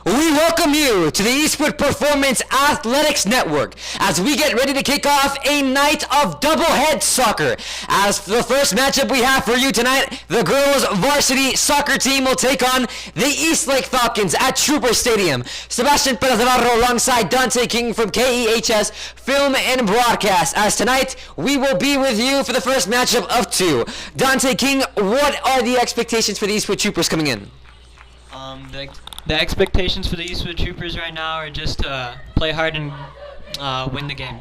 We welcome you to the Eastwood Performance Athletics Network as we get ready to kick off a night of doublehead soccer. As the first matchup we have for you tonight, the girls' varsity soccer team will take on the Eastlake Falcons at Trooper Stadium. Sebastian Perez Navarro alongside Dante King from KEHS Film and Broadcast. As tonight, we will be with you for the first matchup of two. Dante King, what are the expectations for the Eastwood Troopers coming in? The expectations for the Eastwood Troopers right now are just to play hard and win the game.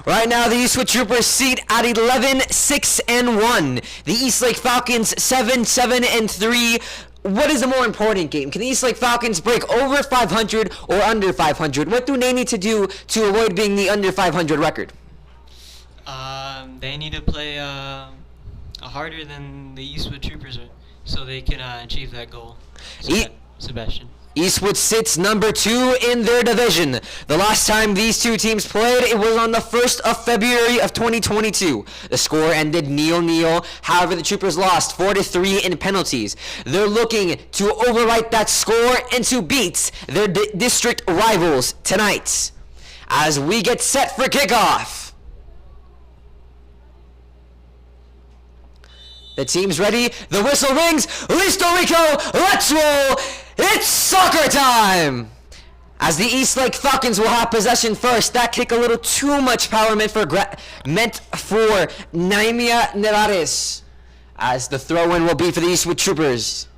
Right now, the Eastwood Troopers seat at 11-6-1. The Eastlake Falcons 7-7-3. What is the more important game? Can the Eastlake Falcons break over 500 or under 500? What do they need to do to avoid being the under 500 record? They need to play harder than the Eastwood Troopers are, so they can achieve that goal. Sebastian. Eastwood sits number 2 in their division. The last time these two teams played, it was on the 1st of February of 2022. The score ended 0-0. However, the Troopers lost 4-3 in penalties. They're looking to overwrite that score and to beat their district rivals tonight. As we get set for kickoff. The team's ready. The whistle rings. Listo Rico, let's roll. It's soccer time! As the Eastlake Falcons will have possession first. That kick a little too much power meant for Naimia Nevares. As the throw-in will be for the Eastwood Troopers.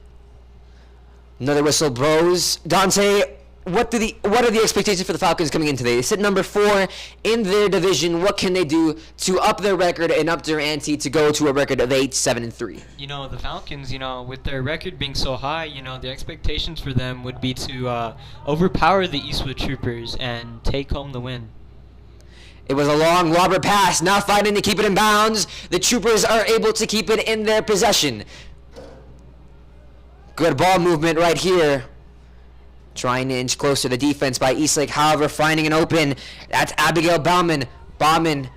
Another whistle blows. Dante, what are the expectations for the Falcons coming in today? They sit number 4 in their division. What can they do to up their record and up their ante to go to a record of 8-7-3? You know, the Falcons, with their record being so high, the expectations for them would be to overpower the Eastwood Troopers and take home the win. It was a long lobber pass, now fighting to keep it in bounds. The Troopers are able to keep it in their possession. Good ball movement right here. Trying to inch closer to defense by Eastlake, however, finding an open. That's Abigail Bauman. Bauman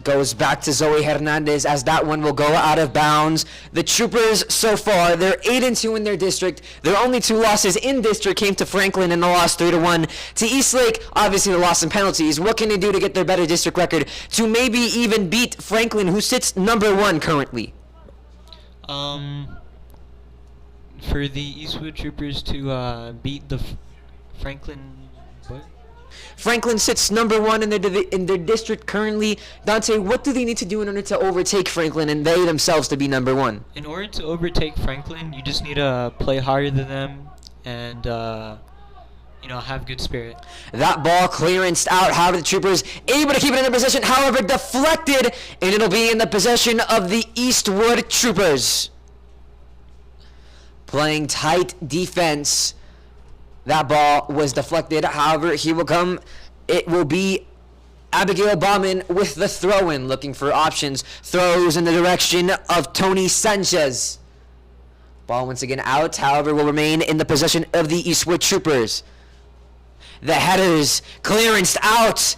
goes back to Zoe Hernandez as that one will go out of bounds. The Troopers so far, they're 8-2 in their district. Their only 2 losses in district came to Franklin and the loss 3-1. To Eastlake, obviously the loss in penalties. What can they do to get their better district record to maybe even beat Franklin, who sits number 1 currently? For the Eastwood Troopers to beat the Franklin, what? Franklin sits number 1 in their district currently. Dante, what do they need to do in order to overtake Franklin and they themselves to be number 1? In order to overtake Franklin, you just need to play harder than them and have good spirit. That ball clearanced out. However, the Troopers able to keep it in their possession. However, deflected, and it'll be in the possession of the Eastwood Troopers. Playing tight defense. That ball was deflected. However, here will come. It will be Abigail Bauman with the throw-in, looking for options. Throws in the direction of Tony Sanchez. Ball once again out. However, will remain in the possession of the Eastwood Troopers. The headers clearanced out.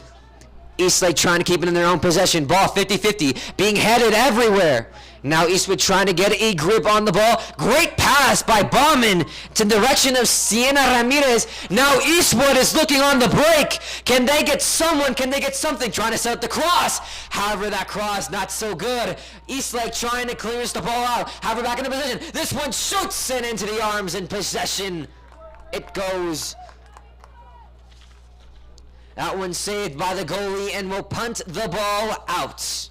Eastlake trying to keep it in their own possession. Ball 50-50, being headed everywhere. Now Eastwood trying to get a grip on the ball. Great pass by Bauman to the direction of Sienna Ramirez. Now Eastwood is looking on the break. Can they get someone? Can they get something? Trying to set up the cross. However, that cross not so good. Eastlake trying to clearance the ball out. However, back in the position. This one shoots it into the arms in possession. It goes. That one saved by the goalie and will punt the ball out.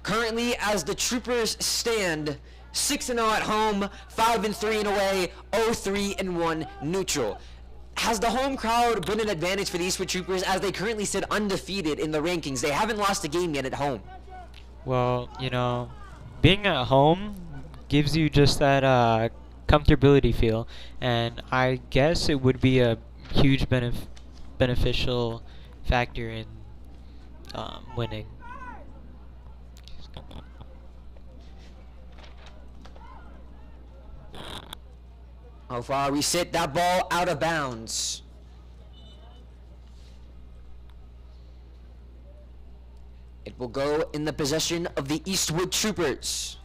Currently, as the Troopers stand, 6-0 at home, 5-3 away, 0-3-1 neutral. Has the home crowd been an advantage for the Eastwood Troopers as they currently sit undefeated in the rankings? They haven't lost a game yet at home. Well, being at home gives you just that comfortability feel, and I guess it would be a huge beneficial factor in winning. How far we sit, that ball out of bounds. It will go in the possession of the Eastwood Troopers.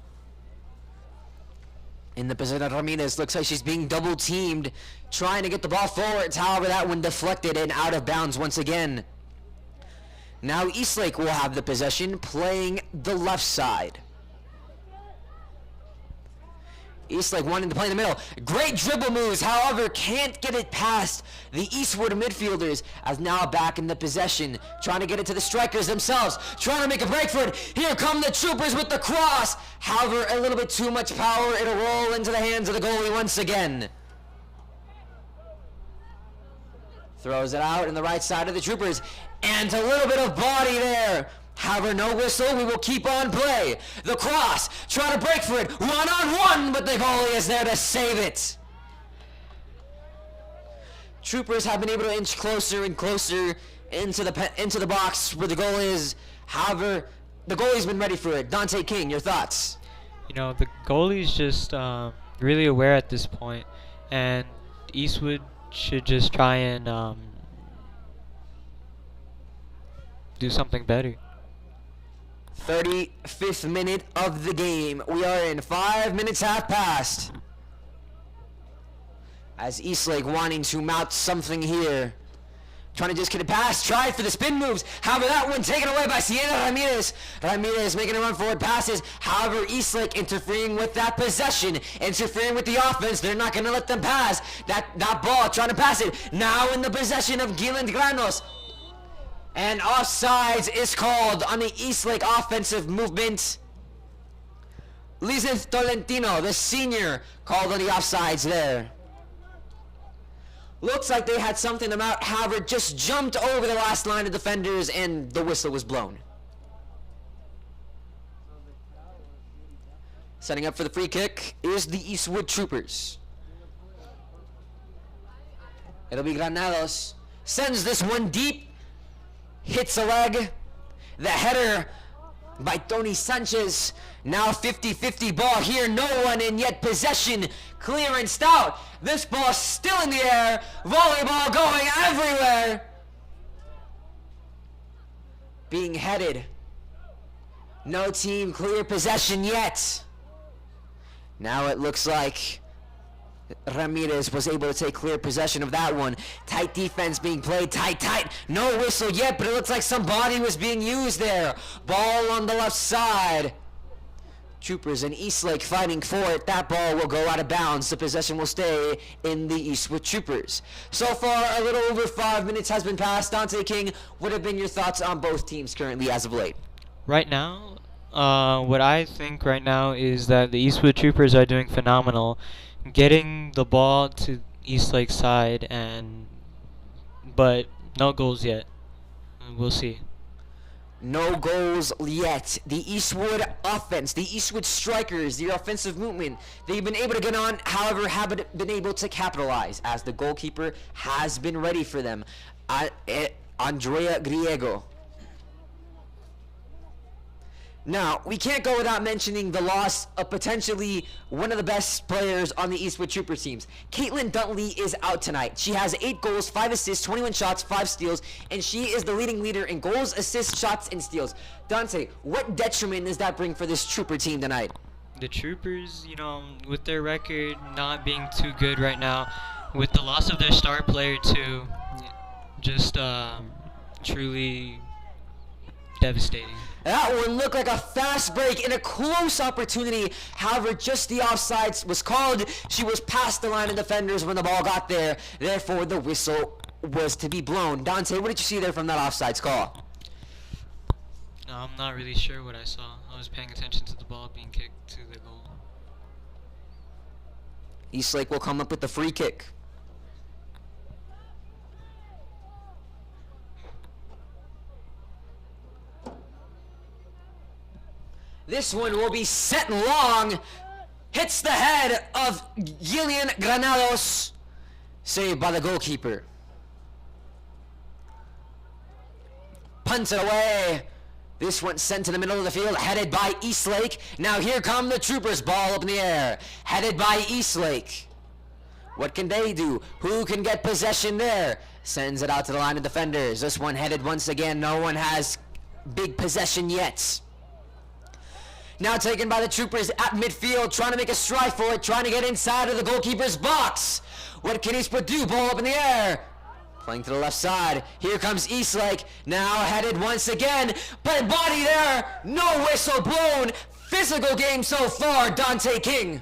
In the position of Ramirez, looks like she's being double teamed, trying to get the ball forward. However, that one deflected and out of bounds once again. Now Eastlake will have the possession, playing the left side. Eastlake wanting to play in the middle. Great dribble moves, however, can't get it past the Eastwood midfielders, as now back in the possession, trying to get it to the strikers themselves, trying to make a break for it. Here come the Troopers with the cross. However, a little bit too much power. It'll roll into the hands of the goalie once again. Throws it out in the right side of the Troopers, and a little bit of body there. However, no whistle. We will keep on play. The cross, trying to break for it, one-on-one, but the goalie is there to save it. Troopers have been able to inch closer and closer into the box where the goal is. However, the goalie's been ready for it. Dante King, your thoughts? You know, the goalie's just really aware at this point, and Eastwood should just try and do something better. 35th minute of the game. We are in 5 minutes half past. As Eastlake wanting to mount something here. Trying to just get it past. Tried for the spin moves. However, that one taken away by Sienna Ramirez. Ramirez making a run forward passes. However, Eastlake interfering with that possession. Interfering with the offense. They're not going to let them pass. That ball, trying to pass it. Now in the possession of Giland Granos. And offsides is called on the Eastlake offensive movement. Lizeth Tolentino, the senior, called on the offsides there. Looks like they had something about, however, just jumped over the last line of defenders and the whistle was blown. Setting up for the free kick is the Eastwood Troopers. It'll be Granados. Sends this one deep. Hits a leg. The header by Tony Sanchez. Now 50-50 ball here. No one in yet possession. Clearance out. This ball still in the air. Volleyball going everywhere. Being headed. No team clear possession yet. Now it looks like Ramirez was able to take clear possession of that one. Tight defense being played, tight. No whistle yet, but it looks like some body was being used there. Ball on the left side. Troopers and Eastlake fighting for it. That ball will go out of bounds. The possession will stay in the Eastwood Troopers. So far, a little over 5 minutes has been passed. Dante King, what have been your thoughts on both teams currently as of late? Right now, what I think right now is that the Eastwood Troopers are doing phenomenal, getting the ball to Eastlake's side, but no goals yet. We'll see. No goals yet. The Eastwood offense, the Eastwood strikers, the offensive movement, they've been able to get on, however, haven't been able to capitalize, as the goalkeeper has been ready for them. Andrea Griego. Now, we can't go without mentioning the loss of potentially one of the best players on the Eastwood Trooper teams. Caitlin Duntley is out tonight. She has 8 goals, 5 assists, 21 shots, 5 steals, and she is the leading leader in goals, assists, shots, and steals. Dante, what detriment does that bring for this Trooper team tonight? The Troopers, with their record not being too good right now, with the loss of their star player too, just truly devastating. That one looked like a fast break and a close opportunity. However, just the offsides was called. She was past the line of defenders when the ball got there. Therefore, the whistle was to be blown. Dante, what did you see there from that offsides call? No, I'm not really sure what I saw. I was paying attention to the ball being kicked to the goal. Eastlake will come up with the free kick. This one will be set long. Hits the head of Gillian Granados. Saved by the goalkeeper. Punts it away. This one sent to the middle of the field, headed by Eastlake. Now here come the Troopers, ball up in the air. Headed by Eastlake. What can they do? Who can get possession there? Sends it out to the line of defenders. This one headed once again. No one has big possession yet. Now taken by the Troopers at midfield, trying to make a stride for it, trying to get inside of the goalkeeper's box. What can Eastwood do? Ball up in the air. Playing to the left side. Here comes Eastlake. Now headed once again. But body there. No whistle blown. Physical game so far, Dante King.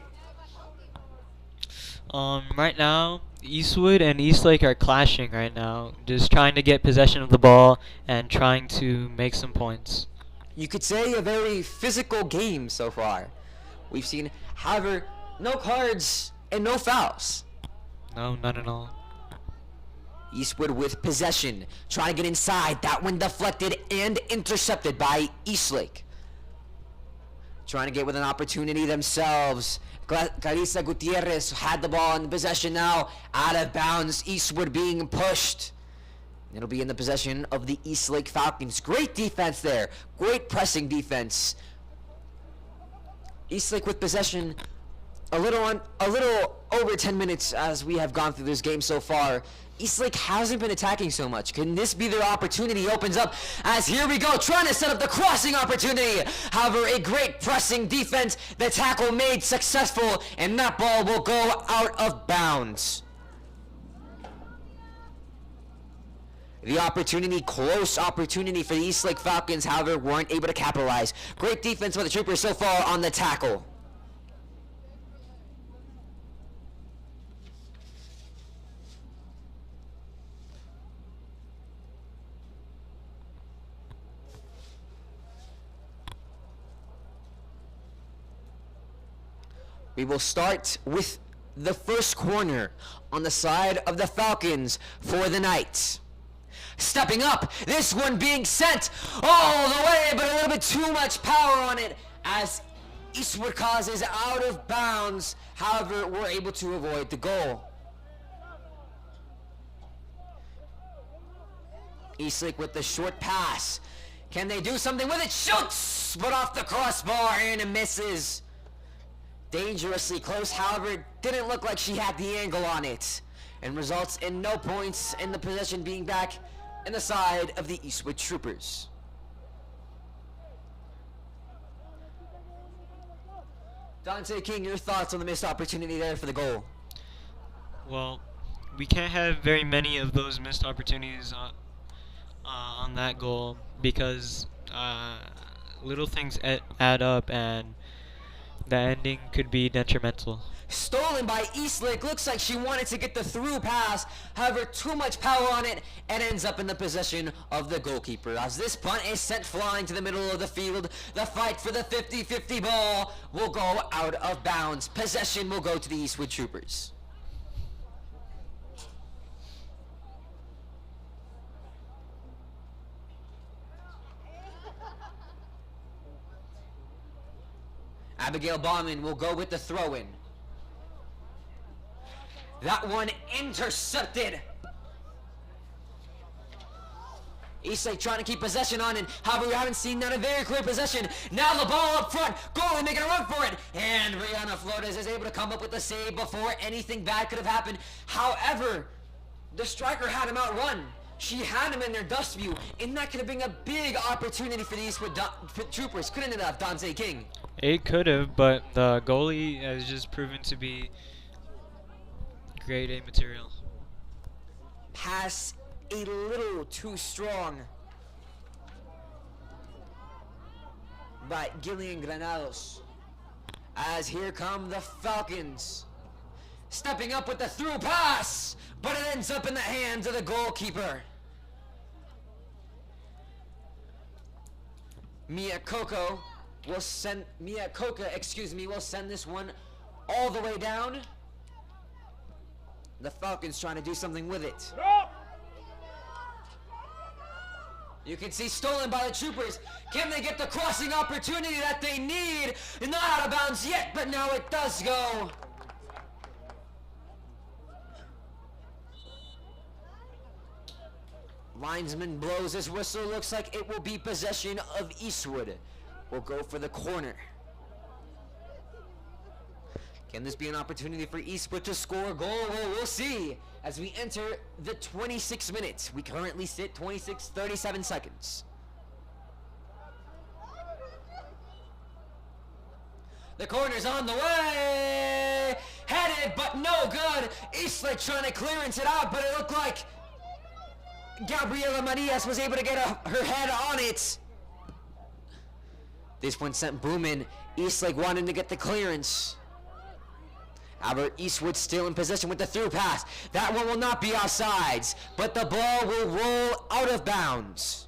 Right now, Eastwood and Eastlake are clashing right now. Just trying to get possession of the ball and trying to make some points. You could say a very physical game so far. We've seen, however, no cards and no fouls. No, none at all. Eastwood with possession, trying to get inside. That one deflected and intercepted by Eastlake. Trying to get with an opportunity themselves. Carissa Gutierrez had the ball in possession now. Out of bounds, Eastwood being pushed. It'll be in the possession of the Eastlake Falcons. Great defense there. Great pressing defense. Eastlake with possession. A little over 10 minutes as we have gone through this game so far. Eastlake hasn't been attacking so much. Can this be their opportunity? Opens up as here we go, trying to set up the crossing opportunity. However, a great pressing defense. The tackle made successful, and that ball will go out of bounds. The opportunity, close opportunity for the Eastlake Falcons, however, weren't able to capitalize. Great defense by the Troopers so far on the tackle. We will start with the first corner on the side of the Falcons for the night. Stepping up, this one being sent all the way, but a little bit too much power on it as Eastwood causes out of bounds. However, we're able to avoid the goal. Eastlake with the short pass. Can they do something with it? Shoots, but off the crossbar and misses. Dangerously close, however, it didn't look like she had the angle on it, and results in no points, and the possession being back in the side of the Eastwood Troopers. Dante King, your thoughts on the missed opportunity there for the goal? Well, we can't have very many of those missed opportunities on that goal because little things add up, and the ending could be detrimental. Stolen by Eastlake. Looks like she wanted to get the through pass. However, too much power on it and ends up in the possession of the goalkeeper. As this punt is sent flying to the middle of the field, the fight for the 50-50 ball will go out of bounds. Possession will go to the Eastwood Troopers. Abigail Bauman will go with the throw-in. That one intercepted. Eastlake trying to keep possession on it. However, we haven't seen a very clear possession. Now the ball up front. Goalie making a run for it. And Brianna Flores is able to come up with the save before anything bad could have happened. However, the striker had him outrun. She had him in their dust view, and that could have been a big opportunity for the Eastwood Troopers, couldn't it have, Dante King? It could have, but the goalie has just proven to be grade A material. Pass a little too strong by Gillian Granados. As here come the Falcons. Stepping up with the through pass, but it ends up in the hands of the goalkeeper. Mia Coca will send this one all the way down. The Falcons trying to do something with it. You can see stolen by the Troopers. Can they get the crossing opportunity that they need? Not out of bounds yet, but now it does go. Linesman blows his whistle. Looks like it will be possession of Eastwood. We'll go for the corner. Can this be an opportunity for Eastwood to score a goal? Well, we'll see as we enter the 26 minutes. We currently sit 37 seconds. The corner's on the way! Headed, but no good! Eastlake trying to clearance it out, but it looked like Gabriela Marias was able to get her head on it. This one sent booming. Eastlake wanting to get the clearance. Albert Eastwood still in possession with the through pass. That one will not be offsides, but the ball will roll out of bounds.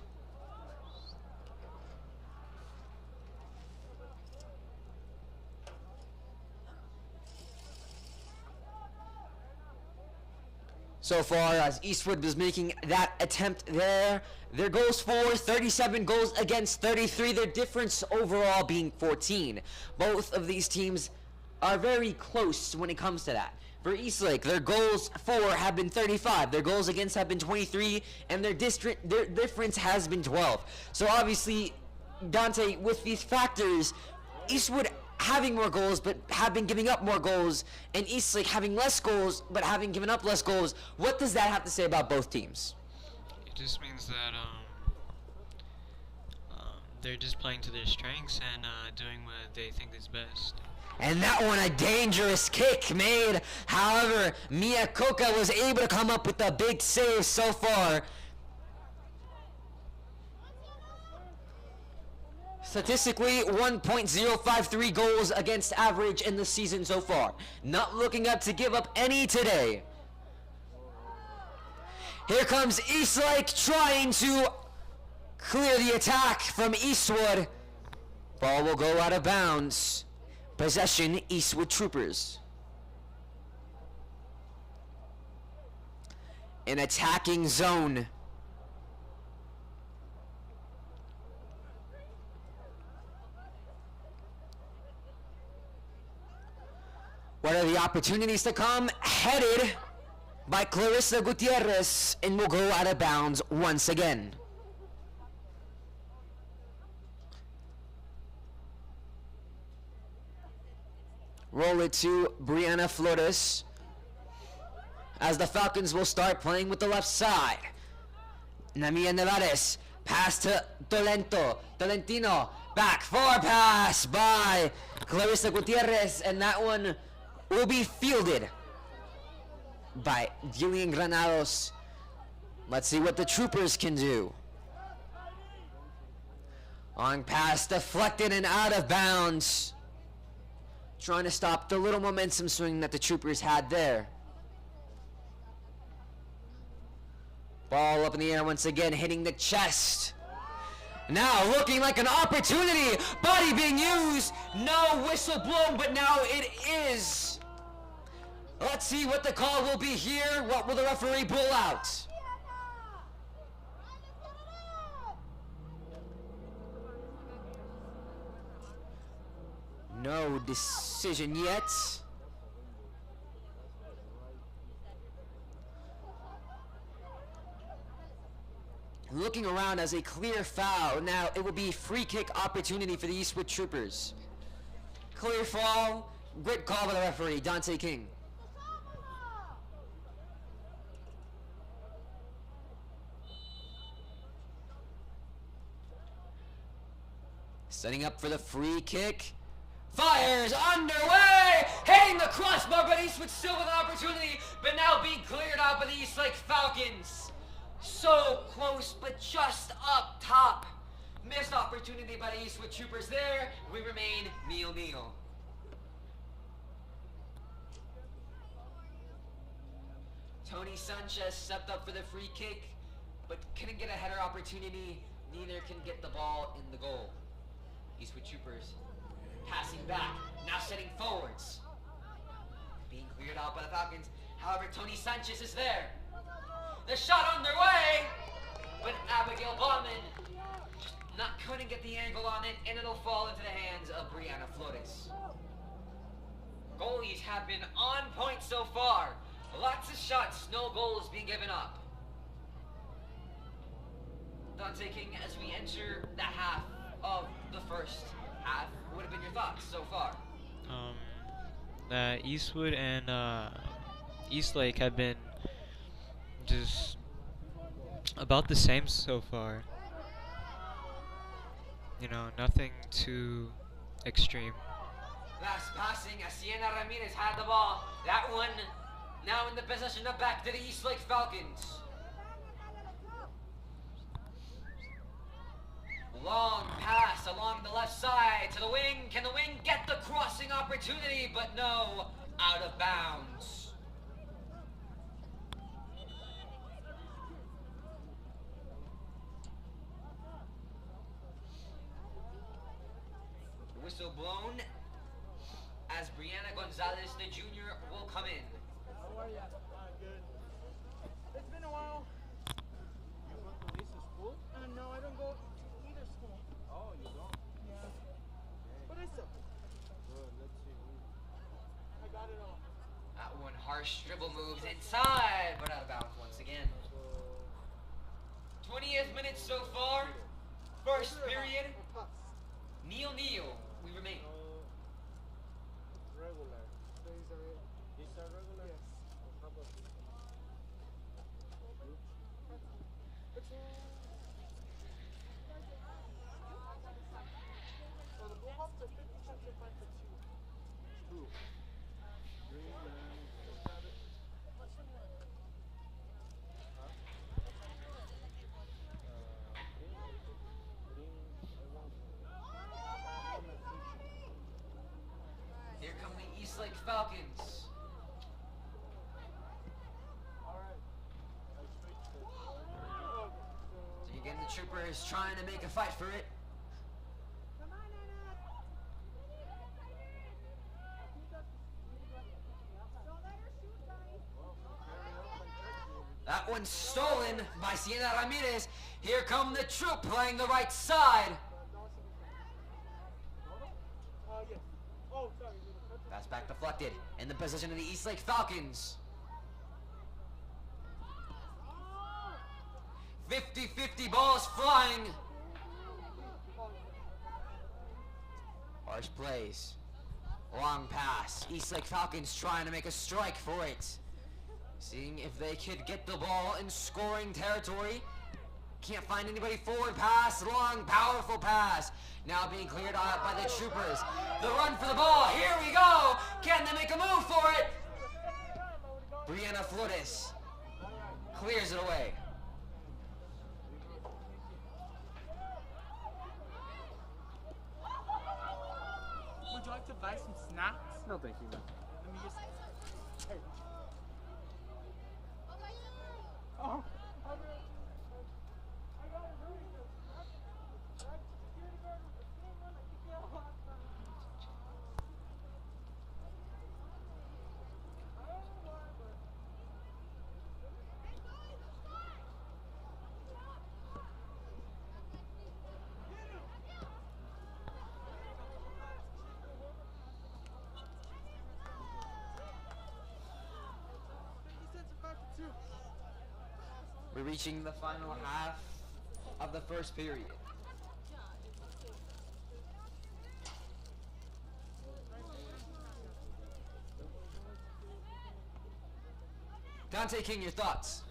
So far as Eastwood was making that attempt there, their goals for 37 goals against 33, their difference overall being 14. Both of these teams are very close when it comes to that. For Eastlake, their goals for have been 35, their goals against have been 23, and their difference has been 12. So obviously, Dante, with these factors, Eastwood having more goals but have been giving up more goals, and Eastlake having less goals but having given up less goals, what does that have to say about both teams? It just means that they're just playing to their strengths and doing what they think is best. And that one, a dangerous kick made. However, Mia Coca was able to come up with a big save so far. Statistically, 1.053 goals against average in the season so far. Not looking up to give up any today. Here comes Eastlake trying to clear the attack from Eastwood. Ball will go out of bounds. Possession, Eastwood Troopers. An attacking zone. What are the opportunities to come? Headed by Clarissa Gutierrez, and will go out of bounds once again. Roll it to Brianna Flores, as the Falcons will start playing with the left side. Namia Nevares, pass to Tolentino, back, forward pass by Clarissa Gutierrez, and that one will be fielded by Gillian Granados. Let's see what the Troopers can do. On pass, deflected and out of bounds. Trying to stop the little momentum swing that the Troopers had there. Ball up in the air once again, hitting the chest. Now looking like an opportunity. Body being used. No whistle blown, but now it is. Let's see what the call will be here. What will the referee pull out? No decision yet. Looking around as a clear foul. Now it will be free kick opportunity for the Eastwood Troopers. Clear foul. Great call by the referee, Dante King. Setting up for the free kick. Fires underway! Hitting the crossbar, but Eastwood still with an opportunity, but now being cleared out by the Eastlake Falcons. So close, but just up top. Missed opportunity by the Eastwood Troopers there. We remain 0-0. Tony Sanchez stepped up for the free kick, but couldn't get a header opportunity. Neither can get the ball in the goal. Eastwood Troopers passing back, now setting forwards. Being cleared out by the Falcons. However, Tony Sanchez is there. The shot underway, but Abigail Bauman couldn't get the angle on it, and it'll fall into the hands of Brianna Flores. Goalies have been on point so far. Lots of shots, no goals being given up. Dante King, as we enter the half of the first half, what have been your thoughts so far? That Eastwood and Eastlake have been just about the same so far. You know, nothing too extreme. Fast passing as Sienna Ramirez had the ball. That one now in the possession of back to the Eastlake Falcons. Long pass along the left side to the wing. Can the wing get the crossing opportunity? But no, out of bounds. The whistle blown as Brianna Gonzalez, the junior, will come in. How are you? Good. It's been a while. You went to Lisa's school? No, I don't go to either school. Oh, you don't? Yeah. But it's okay. Good, let's see. I got it all. That one harsh dribble moves inside, but out of bounds once again. 20th minute so far. First period. Pass. Nil. We remain. Regular. These are it. These are regular? Yes. How about this? So the Bullhawks are 50 cents and 5 for 2. Two. Green and... Here come the Eastlake Falcons. Alright. I switched it. So again, the Troopers trying to make a fight for it. Come on, Anna. Don't let her shoot, guys. That one's stolen by Sienna Ramirez. Here come the Troop playing the right side. Yes. Oh, sorry. Pass back deflected in the position of the Eastlake Falcons. 50-50 balls flying. Harsh plays. Long pass. Eastlake Falcons trying to make a strike for it. Seeing if they could get the ball in scoring territory. Can't find anybody forward. Pass. Long, powerful pass. Now being cleared out by the Troopers. The run for the ball. Here we go. Can they make a move for it? Brianna Flores clears it away. Would you like to buy some snacks? No, thank you. Let me just. Hey. Oh. We're reaching the final half of the first period. Dante King, your thoughts?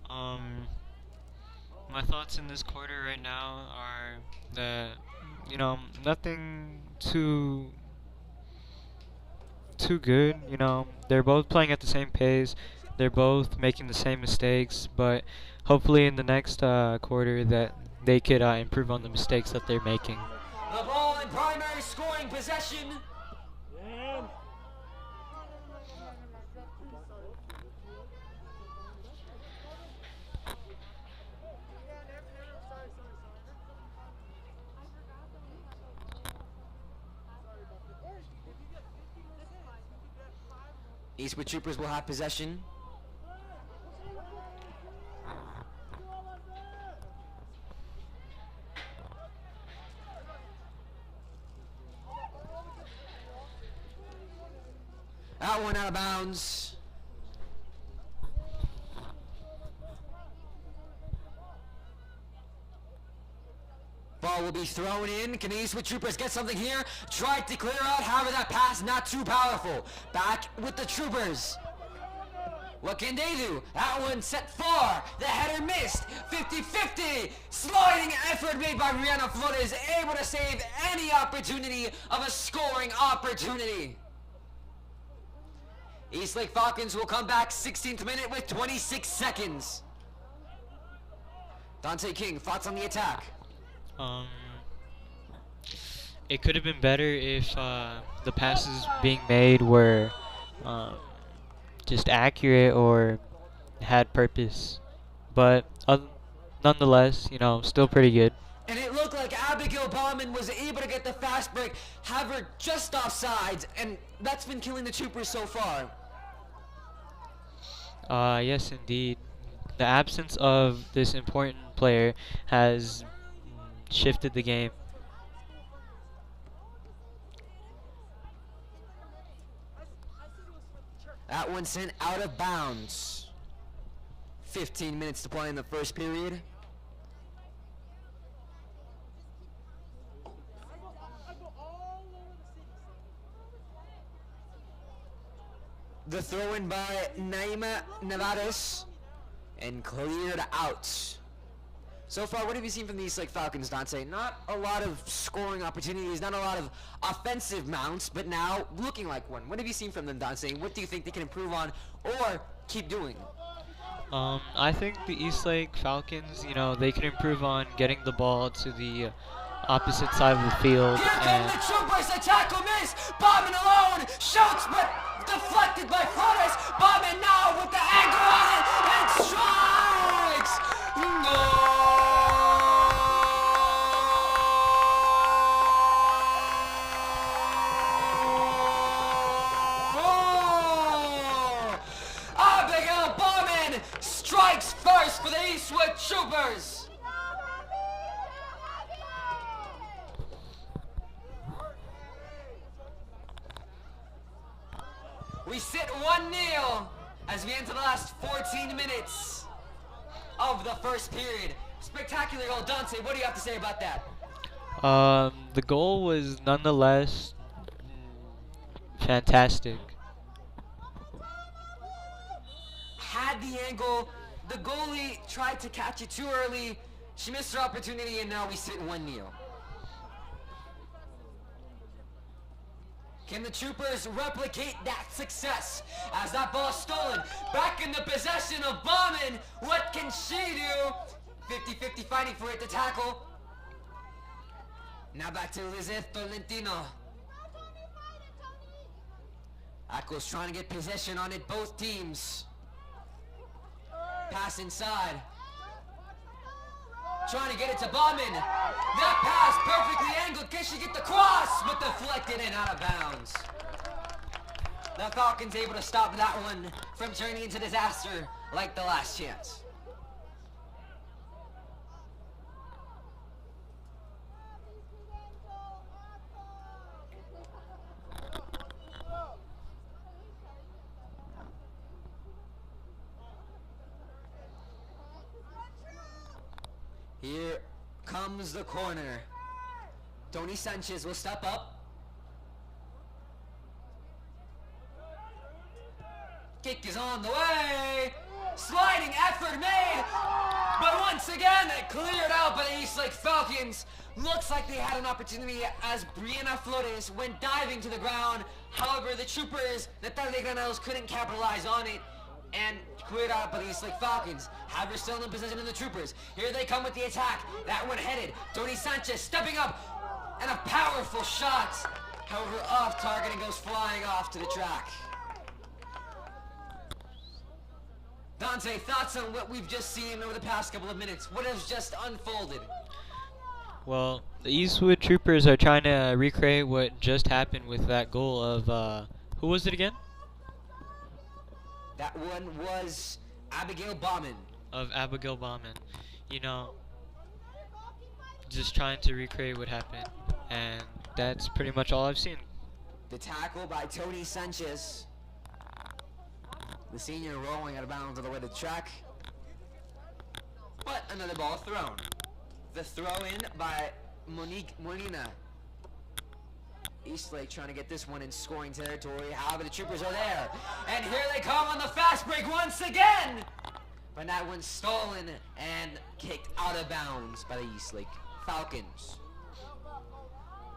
My thoughts in this quarter right now are that, nothing too good. They're both playing at the same pace. They're both making the same mistakes, but hopefully in the next quarter that they could improve on the mistakes that they're making. The ball in primary scoring possession. Yeah. Eastwood Troopers will have possession. That one out of bounds. Ball will be thrown in. Can the Eastwood Troopers get something here? Tried to clear out. However, that pass not too powerful. Back with the Troopers. What can they do? That one set far. The header missed. 50-50. Sliding effort made by Brianna Flores, able to save any opportunity of a scoring opportunity. Eastlake Falcons will come back 16th minute with 26 seconds. Dante King, thoughts on the attack? It could have been better if the passes being made were just accurate or had purpose. But nonetheless, you know, still pretty good. And it looked like Abigail Bauman was able to get the fast break, have her just offsides, and that's been killing the Troopers so far. Yes, indeed. The absence of this important player has shifted the game. That one sent out of bounds. 15 minutes to play in the first period. The throw in by Naima Nevares and cleared out. So far, what have you seen from the Eastlake Falcons, Dante? Not a lot of scoring opportunities, not a lot of offensive mounts, but now looking like one. What have you seen from them, Dante? What do you think they can improve on or keep doing? I think the Eastlake Falcons, you know, they can improve on getting the ball to the opposite side of the field. Here come the Troopers, the tackle miss. Bauman alone shoots, but deflected by Flores. Bauman now with the angle on it and strikes. Goal! Abigail Bauman strikes first for the Eastwood Troopers. We sit 1-0 as we enter the last 14 minutes of the first period. Spectacular goal, Dante. What do you have to say about that? The goal was nonetheless fantastic. Had the angle, the goalie tried to catch it too early. She missed her opportunity, and now we sit 1-0. Can the Troopers replicate that success? As that ball stolen, back in the possession of Bauman. What can she do? 50-50 fighting for it to tackle. Now back to Lizeth Tolentino. Akos trying to get possession on it, both teams. Pass inside. Trying to get it to Bauman. That pass perfectly angled. Can she get the cross? But deflected and out of bounds. The Falcons able to stop that one from turning into disaster like the last chance. Here comes the corner. Tony Sanchez will step up. Kick is on the way. Sliding effort made. But once again, it cleared out by the Eastlake Falcons. Looks like they had an opportunity as Brianna Flores went diving to the ground. However, the Troopers, Natalia Granels, couldn't capitalize on it and cleared out by the Eastlake Falcons. Haver still in possession of the Troopers. Here they come with the attack. That one headed. Tony Sanchez stepping up and a powerful shot. However, off target and goes flying off to the track. Dante, thoughts on what we've just seen over the past couple of minutes? What has just unfolded? Well, the Eastwood Troopers are trying to recreate what just happened with that goal of, who was it again? That one was Abigail Bauman. Of Abigail Bauman. You know, just trying to recreate what happened. And that's pretty much all I've seen. The tackle by Tony Sanchez. The senior rolling out of bounds on the way to the track. But another ball thrown. The throw in by Monique Molina. Eastlake trying to get this one in scoring territory. However, the Troopers are there. And here they come on the fast break once again. But that one's stolen and kicked out of bounds by the Eastlake Falcons.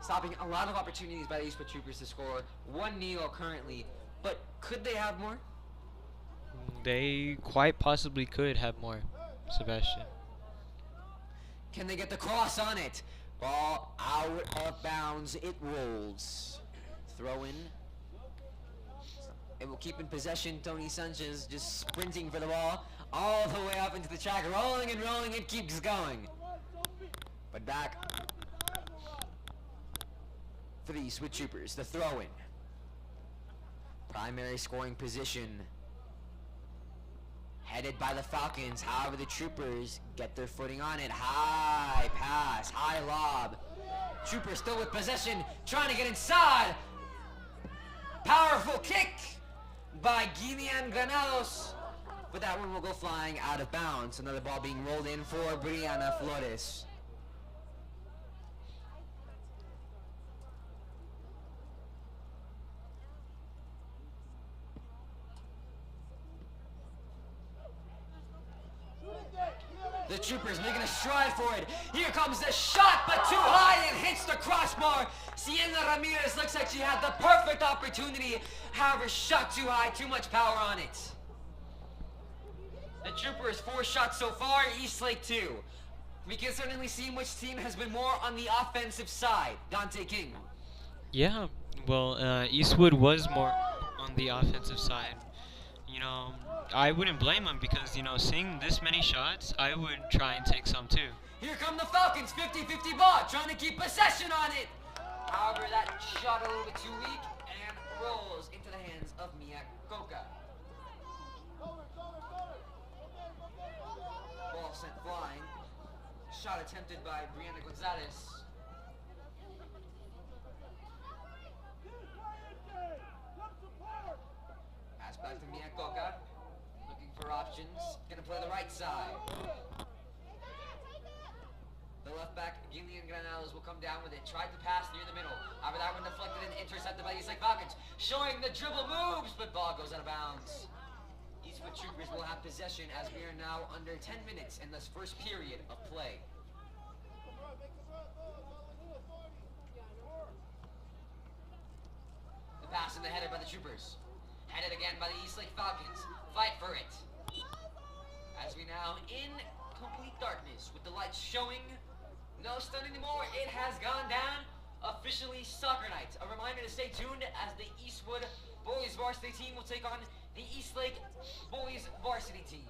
Stopping a lot of opportunities by the Eastwood Troopers to score. 1-0 currently. But could they have more? They quite possibly could have more, Sebastian. Can they get the cross on it? Ball out of bounds. It rolls. Throw in. It will keep in possession. Tony Sanchez just sprinting for the ball all the way up into the track. Rolling and rolling. It keeps going. But back for the Eastwood Troopers. The throw in. Primary scoring position. Headed by the Falcons. However, the Troopers get their footing on it. High pass, high lob. Troopers still with possession, trying to get inside. Powerful kick by Guillian Granados. But that one will go flying out of bounds. Another ball being rolled in for Brianna Flores. The Troopers making a stride for it. Here comes the shot, but too high and hits the crossbar. Sienna Ramirez looks like she had the perfect opportunity. However, shot too high, too much power on it. The Troopers 4 shots so far, Eastlake 2. We can certainly see which team has been more on the offensive side. Dante King. Yeah, well, Eastwood was more on the offensive side. You know, I wouldn't blame him because, you know, seeing this many shots, I would try and take some too. Here come the Falcons, 50-50 ball, trying to keep possession on it. However, that shot a little bit too weak and rolls into the hands of Mia Coca. Ball sent flying. Shot attempted by Brianna Gonzalez. Pass back to Mia Coca. Looking for options. Gonna play the right side. The left back, Guillian Granados, will come down with it. Tried to pass near the middle. However, that one deflected and intercepted by the Eastlake Falcons. Showing the dribble moves, but ball goes out of bounds. Eastwood Troopers will have possession as we are now under 10 minutes in this first period of play. The pass and the header by the Troopers. Headed again by the Eastlake Falcons. Fight for it. As we now in complete darkness with the lights showing. No stun anymore. It has gone down. Officially soccer night. A reminder to stay tuned as the Eastwood boys varsity team will take on the Eastlake boys varsity team.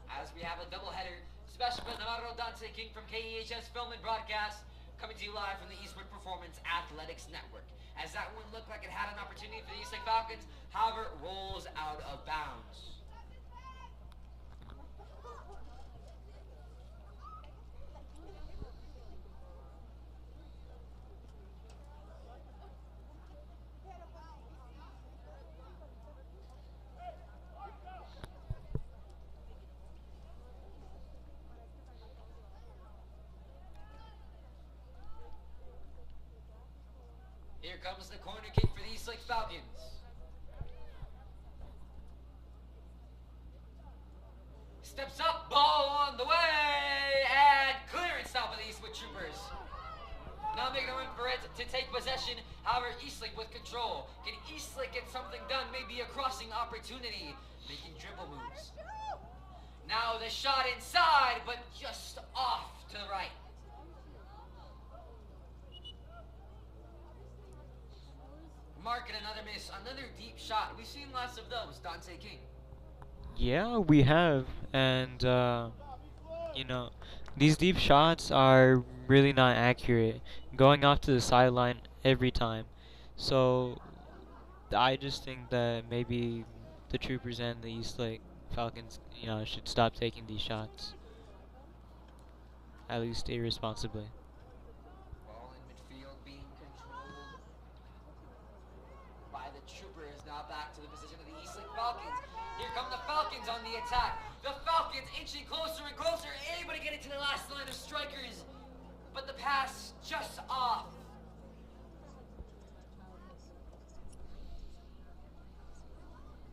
As we have a doubleheader. Sebastian Navarro, Dante King from KEHS Film and Broadcast, coming to you live from the Eastwood Performance Athletics Network. As that one looked like it had an opportunity for the Eastlake Falcons, however, rolls out of bounds. Here comes the corner kick for the Eastlake Falcons. Steps up, ball on the way, and clearance now by the Eastwood Troopers. Now making a run for it to take possession. However, Eastlake with control. Can Eastlake get something done? Maybe a crossing opportunity, making dribble moves. Now the shot inside, but just off to the right. Marking another miss, another deep shot. We've seen lots of those, Dante King. Yeah, we have, and you know, these deep shots are really not accurate, going off to the sideline every time. So I just think that maybe the Troopers and the Eastlake Falcons, you know, should stop taking these shots, at least irresponsibly. Ball in midfield being controlled by the Troopers. Now back to the position of the Eastlake Falcons. Here come the Falcons on the attack. The Falcons inching closer and closer, able to get it to the last line of strikers. But the pass just off.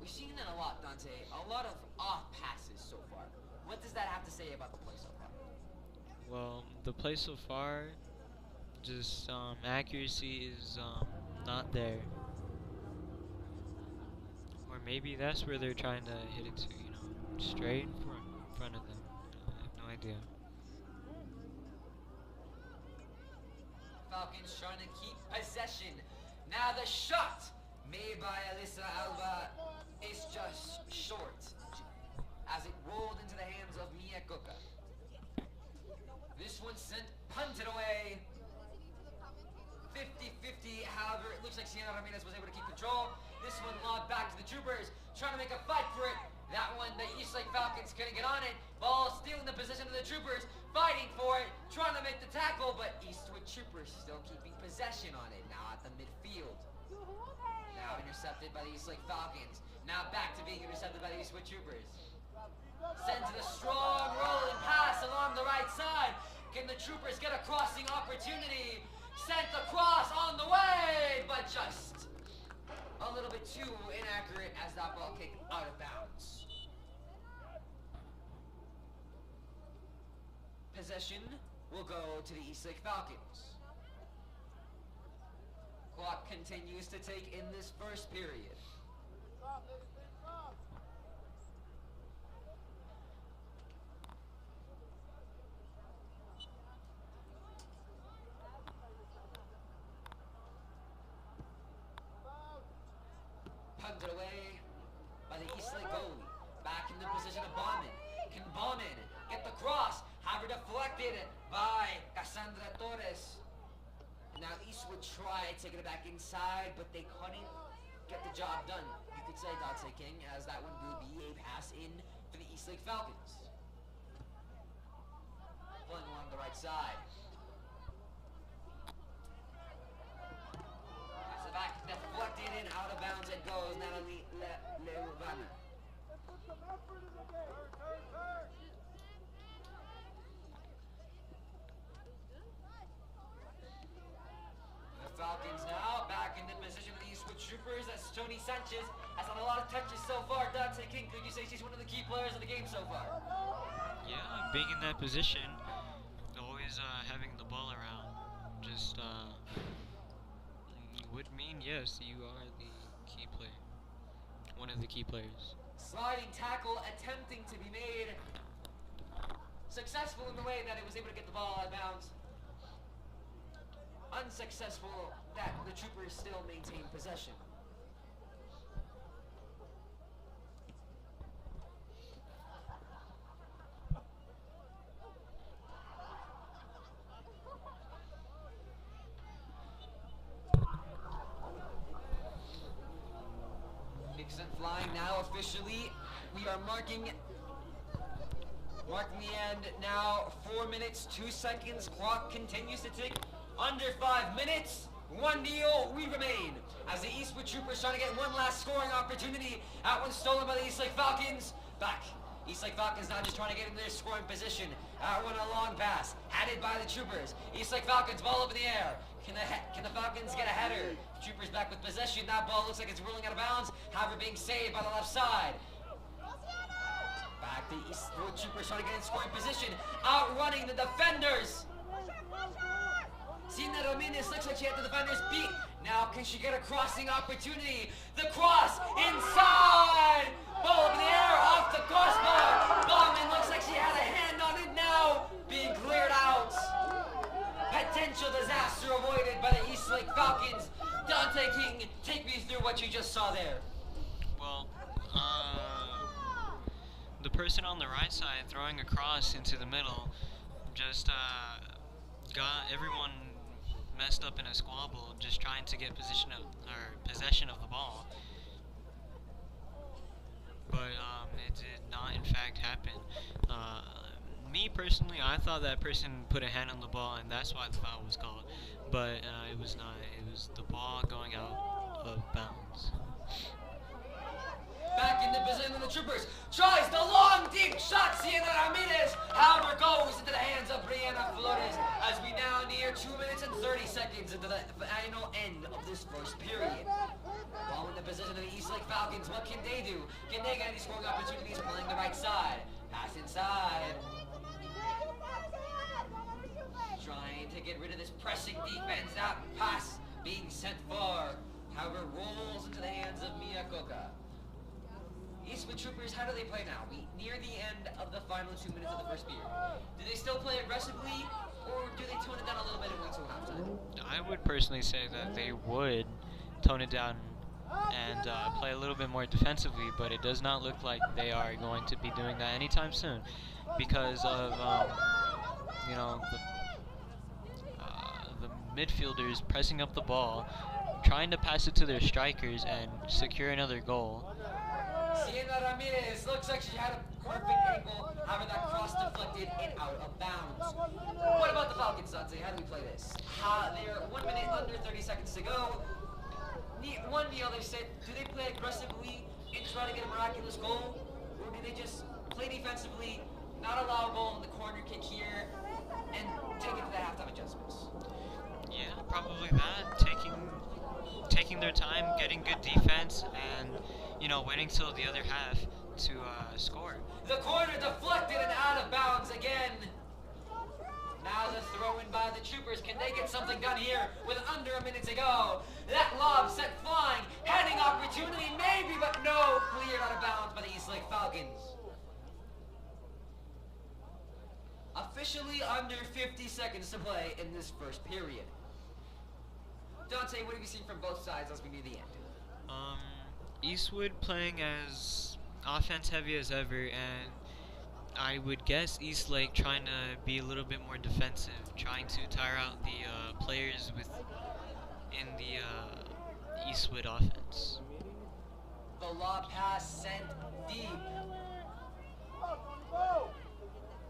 We've seen that a lot, Dante. A lot of off passes so far. What does that have to say about the play so far? Well, the play so far, just accuracy is not there. Or maybe that's where they're trying to hit it to, you know, straight in front of them. I have no idea. Falcons trying to keep possession. Now the shot made by Alyssa Alba is just short as it rolled into the hands of Mia Coca. This one sent punted away. 50-50, however, it looks like Sienna Ramirez was able to keep control. This one lobbed back to the Troopers, trying to make a fight for it. That one, the Eastlake Falcons couldn't get on it. Ball still in the position of the Troopers, fighting for it, trying to make the tackle, but Eastwood Troopers still keeping possession on it. Now at the midfield. Now intercepted by the Eastlake Falcons. Now back to being intercepted by the Eastwood Troopers. Sends it a strong rolling pass along the right side. Can the Troopers get a crossing opportunity? Sent the cross on the way, but just a little bit too inaccurate as that ball kicked out of bounds. Possession will go to the Eastlake Falcons. Clock continues to tick in this first period. Punted away by the Eastlake goalie. Back in the position of Bauman. Can Bauman get the cross? However, deflected by Cassandra Torres. Now Eastwood tried taking it back inside, but they couldn't get the job done. You could say Dante King, as that one will be a pass in for the Eastlake Falcons. Pulling along the right side. Pass it back, deflected and out of bounds it goes. Natalie Leuvana. The Falcons now back in the position of the Eastwood Troopers as Tony Sanchez has had a lot of touches so far. Dante King, could you say she's one of the key players of the game so far? Yeah, being in that position, always having the ball around, just would mean yes, you are the key player, one of the key players. Sliding tackle attempting to be made. Successful in the way that it was able to get the ball out of bounds. Unsuccessful that the Troopers still maintain possession. Kick sent flying now officially. We are marking the end now. 4 minutes, 2 seconds. Clock continues to tick. Under 5 minutes. 1-0, we remain. As the Eastwood Troopers trying to get one last scoring opportunity. That one stolen by the Eastlake Falcons. Back. Eastlake Falcons now just trying to get into their scoring position. That one a long pass. Headed by the Troopers. Eastlake Falcons, ball up in the air. Can the Falcons get a header? Troopers back with possession. That ball looks like it's rolling out of bounds. However, being saved by the left side. Back the Eastwood Troopers trying to get in scoring position. Outrunning the defenders. Sienna Ramirez looks like she had the defenders beat. Now can she get a crossing opportunity? The cross inside! Ball up in the air off the crossbar. Bauman looks like she had a hand on it now. Being cleared out. Potential disaster avoided by the Eastlake Falcons. Dante King, take me through what you just saw there. Well, the person on the right side throwing a cross into the middle just got everyone messed up in a squabble, just trying to get possession of the ball. But it did not in fact happen. Me personally, I thought that person put a hand on the ball and that's why the foul was called. But it was not. It was the ball going out of bounds. Back in the position of the Troopers. Tries the long, deep shot. Sienna Ramirez. However, goes into the hands of Brianna Flores as we now near 2 minutes and 30 seconds into the final end of this first period. Ball in the position of the Eastlake Falcons. Falcons, what can they do? Can they get any scoring opportunities playing the right side? Pass inside. Trying to get rid of this pressing defense. That pass being sent far. However, rolls into the hands of Miyakoka. Eastwood Troopers, how do they play now? We near the end of the final 2 minutes of the first period. Do they still play aggressively, or do they tone it down a little bit and wait till halftime? I would personally say that they would tone it down and play a little bit more defensively, but it does not look like they are going to be doing that anytime soon because of you know the midfielders pressing up the ball, trying to pass it to their strikers and secure another goal. Sienna Ramirez looks like she had a perfect angle. However, that cross deflected and out of bounds. What about the Falcons, Dante? How do we play this? They're 1 minute under 30 seconds to go. 1-0, they said, do they play aggressively and try to get a miraculous goal? Or do they just play defensively, not allow a goal in the corner kick here, and take it to the halftime adjustments? Yeah, probably that. Taking their time, getting good defense, and waiting till the other half to score. The corner deflected and out of bounds again. Now the throw in by the Troopers. Can they get something done here with under a minute to go? That lob sent flying. Heading opportunity maybe, but no. Cleared out of bounds by the Eastlake Falcons. Officially under 50 seconds to play in this first period. Dante, what have you seen from both sides as we near the end? Eastwood playing as offense heavy as ever, and I would guess Eastlake trying to be a little bit more defensive, trying to tire out the players in the Eastwood offense. The lob pass sent deep.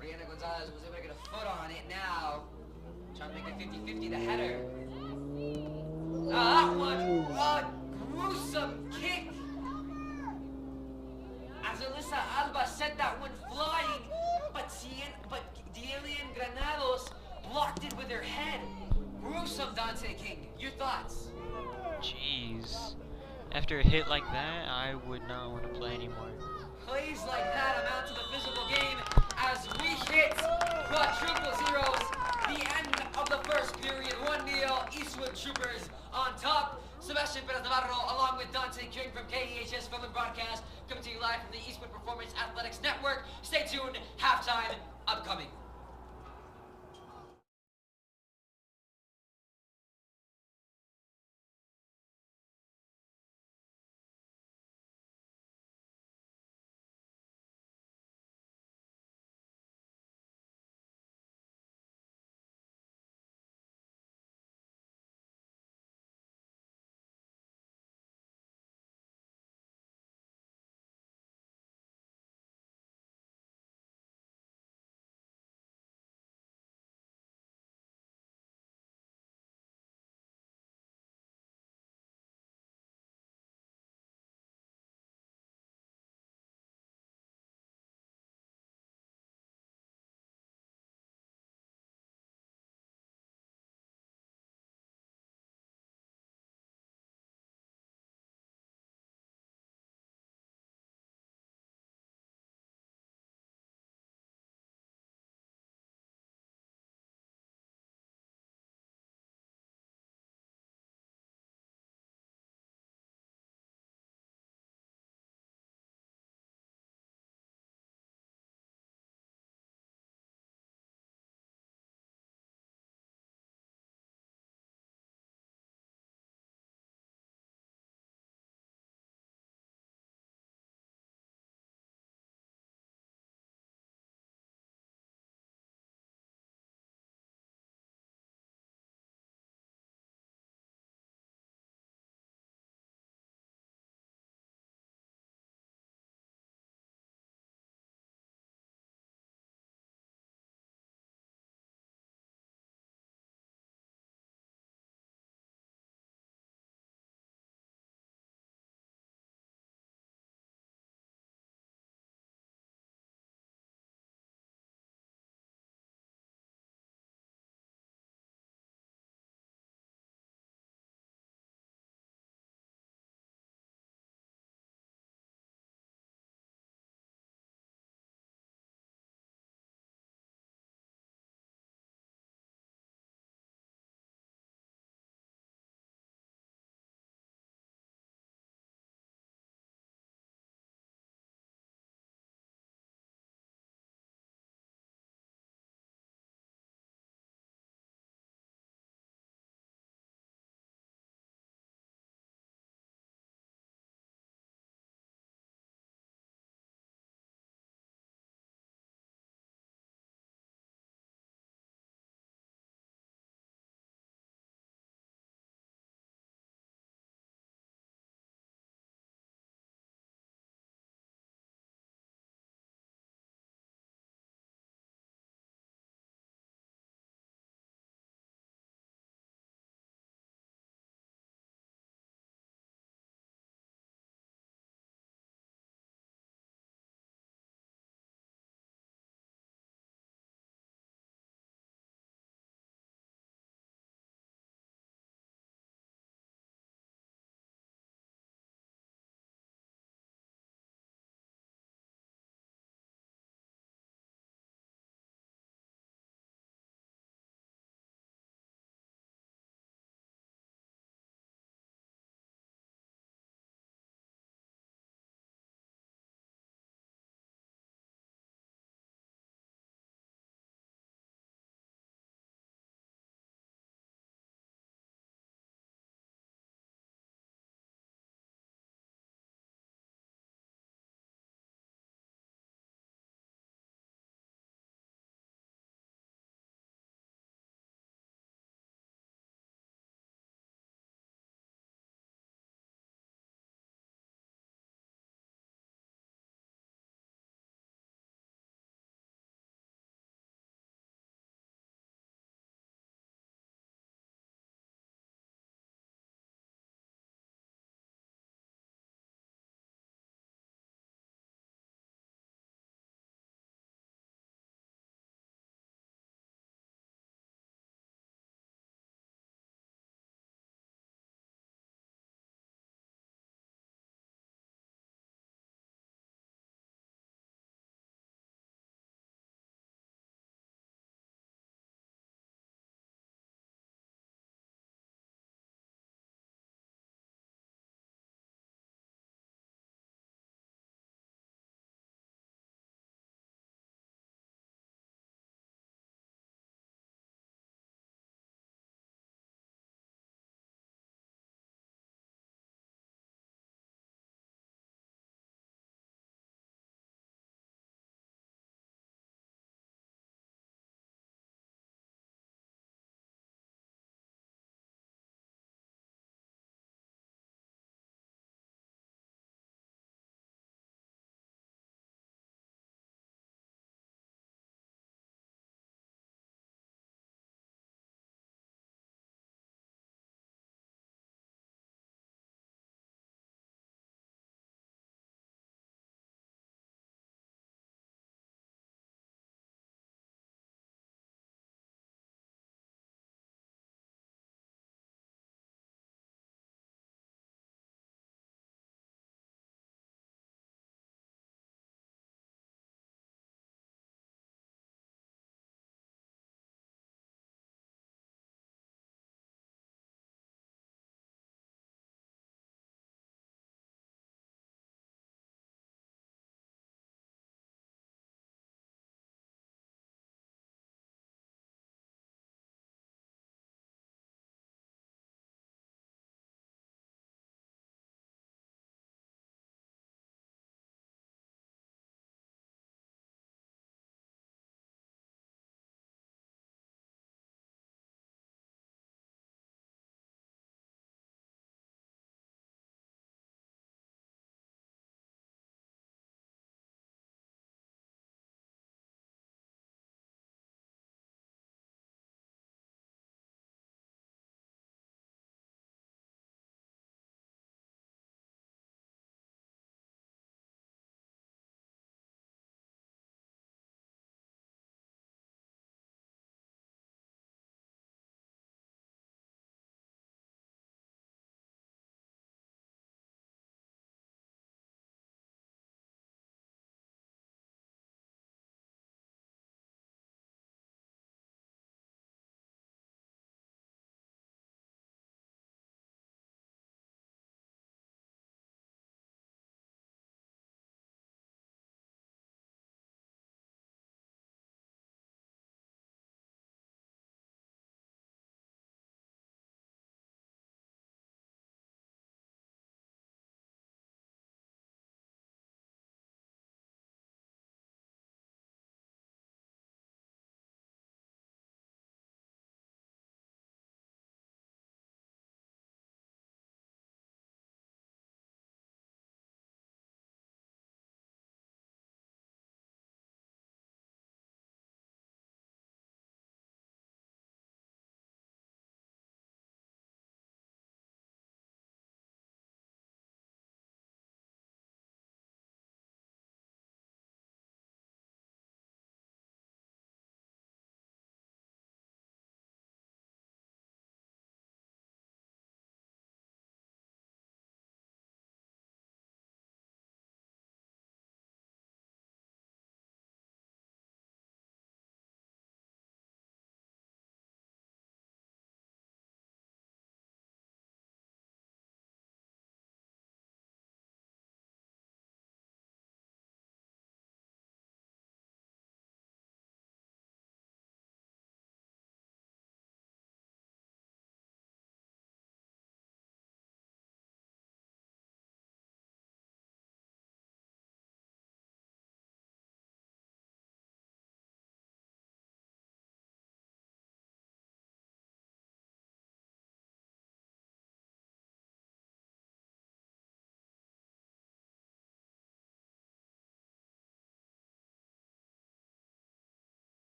Brianna Gonzalez was able to get a foot on it now. Trying to make it 50-50, the header. That one, what gruesome kick. As Alyssa Alba sent that one flying, but Dielian Granados blocked it with her head. Gruesome, Dante King. Your thoughts? Jeez. After a hit like that, I would not want to play anymore. Plays like that amount to the physical game as we hit quadruple zeros. The end of the first period, 1-0, Eastwood Troopers on top. Sebastian Perez Navarro along with Dante King from KEHS Film and Broadcast coming to you live from the Eastwood Performance Athletics Network. Stay tuned, halftime upcoming.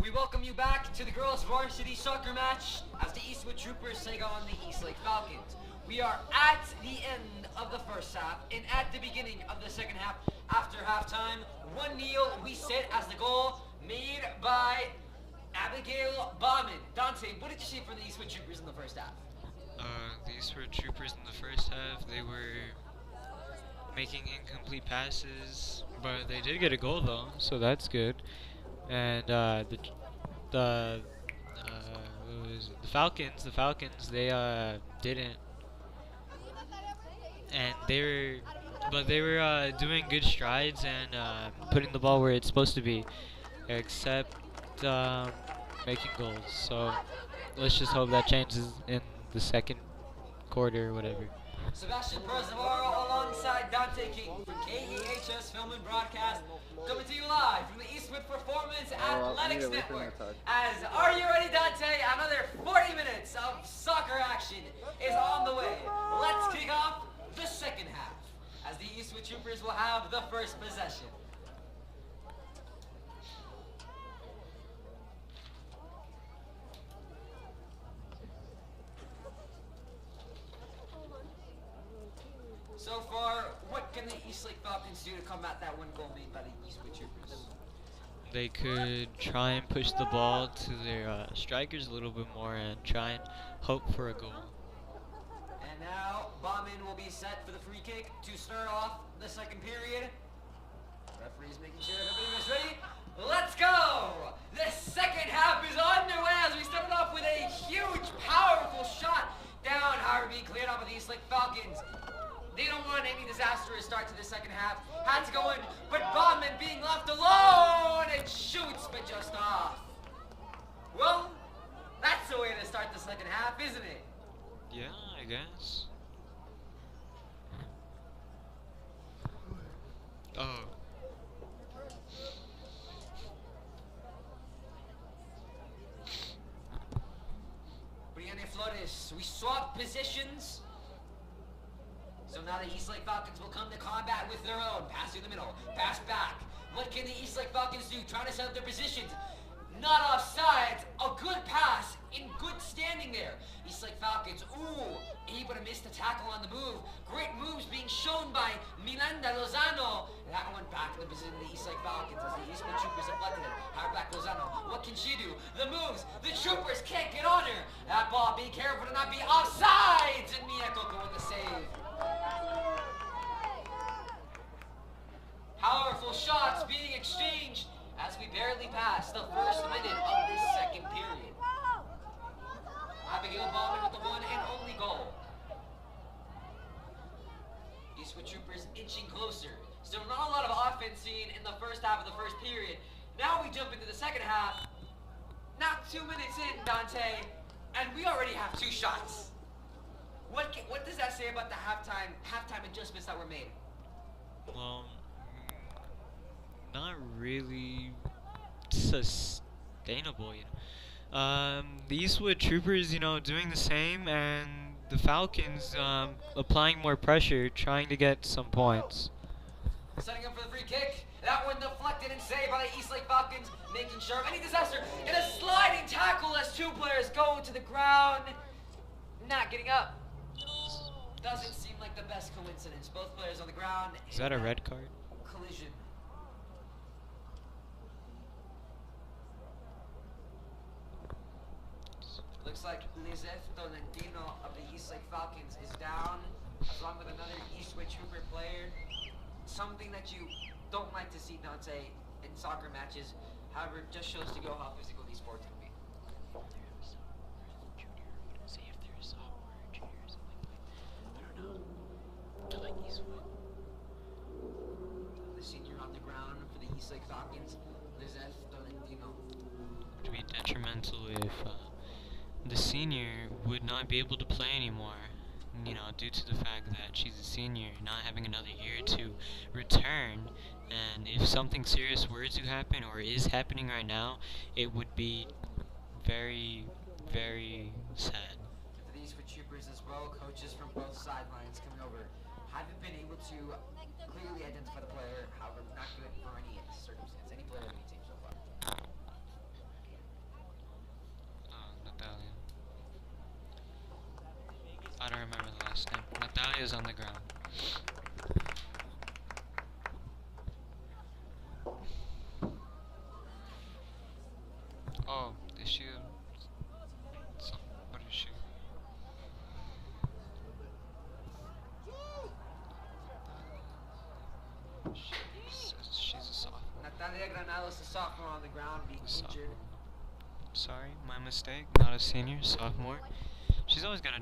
We welcome you back to the girls' varsity soccer match as the Eastwood Troopers take on the Eastlake Falcons. We are at the end of the first half and at the beginning of the second half. After halftime, 1-0, we sit as the goal made by Abigail Bauman. Dante, what did you see from the Eastwood Troopers in the first half? The Eastwood Troopers in the first half, they were making incomplete passes, but they did get a goal though, so that's good. And the what was it? The Falcons, they didn't, and they were doing good strides and putting the ball where it's supposed to be, except making goals. So let's just hope that changes in the second quarter or whatever. Sebastian Percivaro alongside Dante King from KEHS Film and Broadcast, coming to you live from the Eastwood Performance Athletics Network. As are you ready, Dante? Another 40 minutes of soccer action is on the way. Let's kick off the second half as the Eastwood Troopers will have the first possession. So far, what can the Eastlake Falcons do to combat that one goal made by the Eastwood Troopers? They could try and push the ball to their strikers a little bit more and try and hope for a goal. And now, Bauman will be set for the free kick to start off the second period. Referee's making sure everybody is ready. Let's go! The second half is underway as we started off with a huge, powerful shot down, however, being cleared off of the Eastlake Falcons. They don't want any disastrous start to the second half. Had to go in, but Bauman being left alone and shoots, but just off. Well, that's the way to start the second half, isn't it? Yeah, I guess. Oh. Brianne Flores, we swap positions. So now the Eastlake Falcons will come to combat with their own. Pass through the middle, pass back. What can the Eastlake Falcons do? Trying to set up their positions. Not offside. A good pass in good standing there. Eastlake Falcons, able to miss the tackle on the move. Great moves being shown by Miranda Lozano. That one back in the position of the Eastlake Falcons as the Eastwood Troopers deflected it. Higher back Lozano. What can she do? The moves. The Troopers can't get on her. That ball, be careful to not be offsides. And Mia Coco with the save. Powerful shots being exchanged as we barely pass the first minute of this second period. Abigail Bauman with the one and only goal. Eastwood Troopers inching closer. Still not a lot of offense seen in the first half of the first period. Now we jump into the second half. Not 2 minutes in, Dante, and we already have 2 shots. What does that say about the halftime adjustments that were made? Well, not really sustainable, you know. The Eastwood Troopers, you know, doing the same, and the Falcons applying more pressure, trying to get some points. Setting up for the free kick. That one deflected and saved by the Eastlake Falcons, making sure of any disaster. And a sliding tackle as 2 players go to the ground. Not getting up. Doesn't seem like the best coincidence. Both players on the ground. Is that a red card? Collision. Looks like Lizeth Tolentino of the Eastlake Falcons is down, along with another Eastwood Trooper player. Something that you don't like to see, Dante, in soccer matches. However, it just shows to go how physical these sports can be. The senior on the ground for the Eastlake Falcons, Lizeth Tolentino. It would be detrimental if the senior would not be able to play anymore, you know, due to the fact that she's a senior, not having another year to return. And if something serious were to happen, or is happening right now, it would be very, very sad. For these for Troopers as well, coaches from both sidelines coming over haven't been able to clearly identify the player, however, not good for any circumstance, any player on the team so far. Natalia's on the ground. Oh, is she? What is she? She's a sophomore. Natalia Granados, a sophomore on the ground, being Sophomore. injured. Sorry, my mistake. Not a senior, sophomore. She's always got a.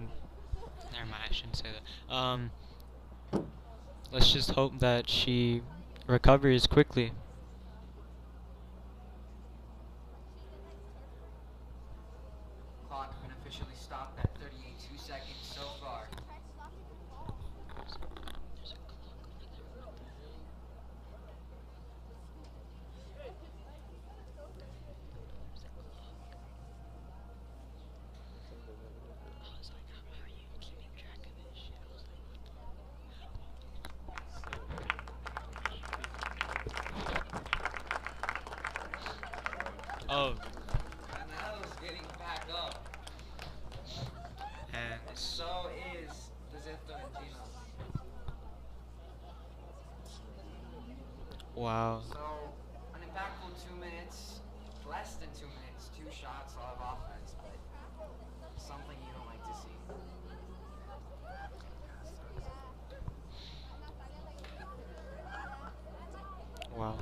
Never mind, I shouldn't say that. Let's just hope that she recovers quickly. Clock been officially stopped at 38 seconds so far. Oh, Granados getting back up. and And so is Lizette Tolentino. wow. So, an impactful 2 minutes, less than 2 minutes, 2 shots of offense, but something you don't like to see. Wow.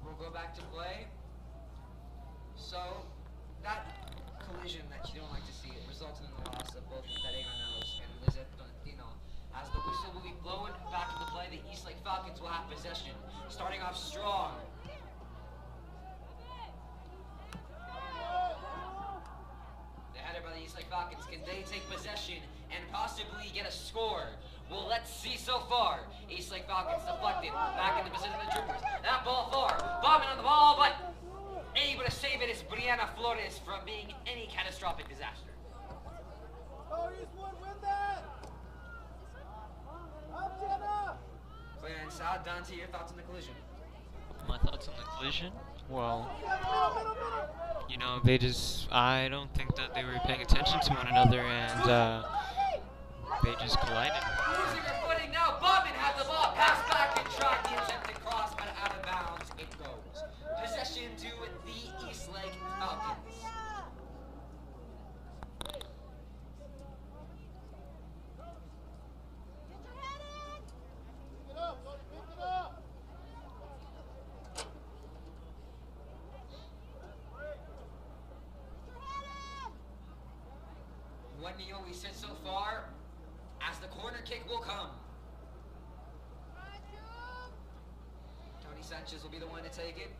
We'll go back to play. So, that collision that you don't like to see, it resulted in the loss of both Natalia Granados and Lizette Tolentino. As the whistle will be blown back into play, the Eastlake Falcons will have possession, starting off strong. The header by the Eastlake Falcons, can they take possession and possibly get a score? Well, let's see so far. Eastlake Falcons deflected, back in the position of the Troopers. That ball far, bombing on the ball, but able to save it is Brianna Flores from being any catastrophic disaster. Oh, Eastwood, win that! Up, Jenna! Clarence out, Dante, your thoughts on the collision? My thoughts on the collision? Well, Middle! you know, they just. I don't think that they were paying attention to one another and they just collided. Losing her footing now, Bobin had the ball, passed back and tried the attempted cross, but out of bounds it goes. Possession to the Eastlake Falcons. Pick it up, Lodi, pick it up! One kneel we sit so far, as the corner kick will come. Tony Sanchez will be the one to take it.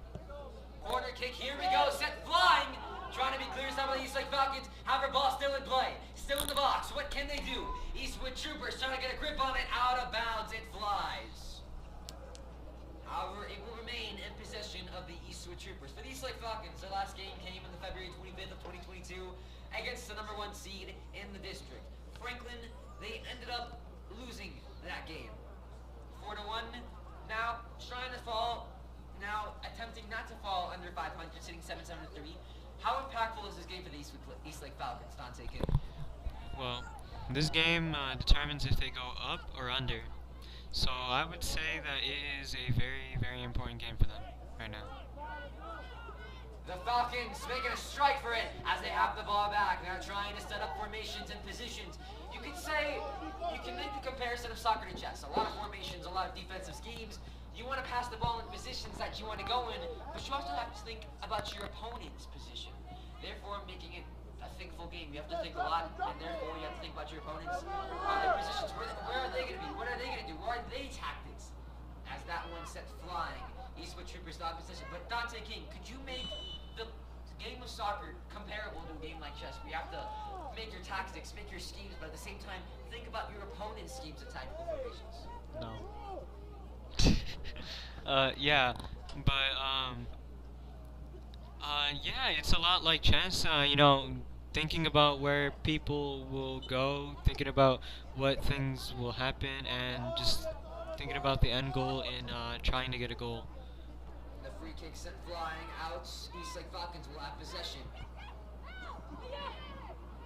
Corner kick, here we go, set flying. Trying to be clear some of the Eastlake Falcons. However, ball still in play, still in the box. What can they do? Eastwood Troopers trying to get a grip on it, out of bounds, it flies. However, it will remain in possession of the Eastwood Troopers. For the Eastlake Falcons, their last game came on the February 25th of 2022 against the #1 seed in the district. Franklin, they ended up losing that game. 4-1. Now trying to fall, now attempting not to fall under 500, sitting 7-7-3. How impactful is this game for the Eastlake Falcons, Dante King? Well, this game determines if they go up or under. So I would say that it is a very, very important game for them right now. The Falcons making a strike for it as they have the ball back. They're trying to set up formations and positions. You could say, you can make the comparison of soccer to chess. A lot of formations, a lot of defensive schemes. You want to pass the ball in positions that you want to go in, but you also have to think about your opponent's position. Therefore, making it a thinkful game. You have to think a lot, and therefore you have to think about your opponents, their positions. Where are they going to be? What are they going to do? What are they tactics? As that one set flying, Eastwood Troopers not position. But Dante King, could you make the game of soccer comparable to a game like chess? We have to make your tactics, make your schemes, but at the same time, think about your opponent's schemes and tactical formations. No. Yeah, but yeah, it's a lot like chess. You know, thinking about where people will go, thinking about what things will happen, and just thinking about the end goal in trying to get a goal. The free kick sent flying out. Eastlake Falcons will have possession.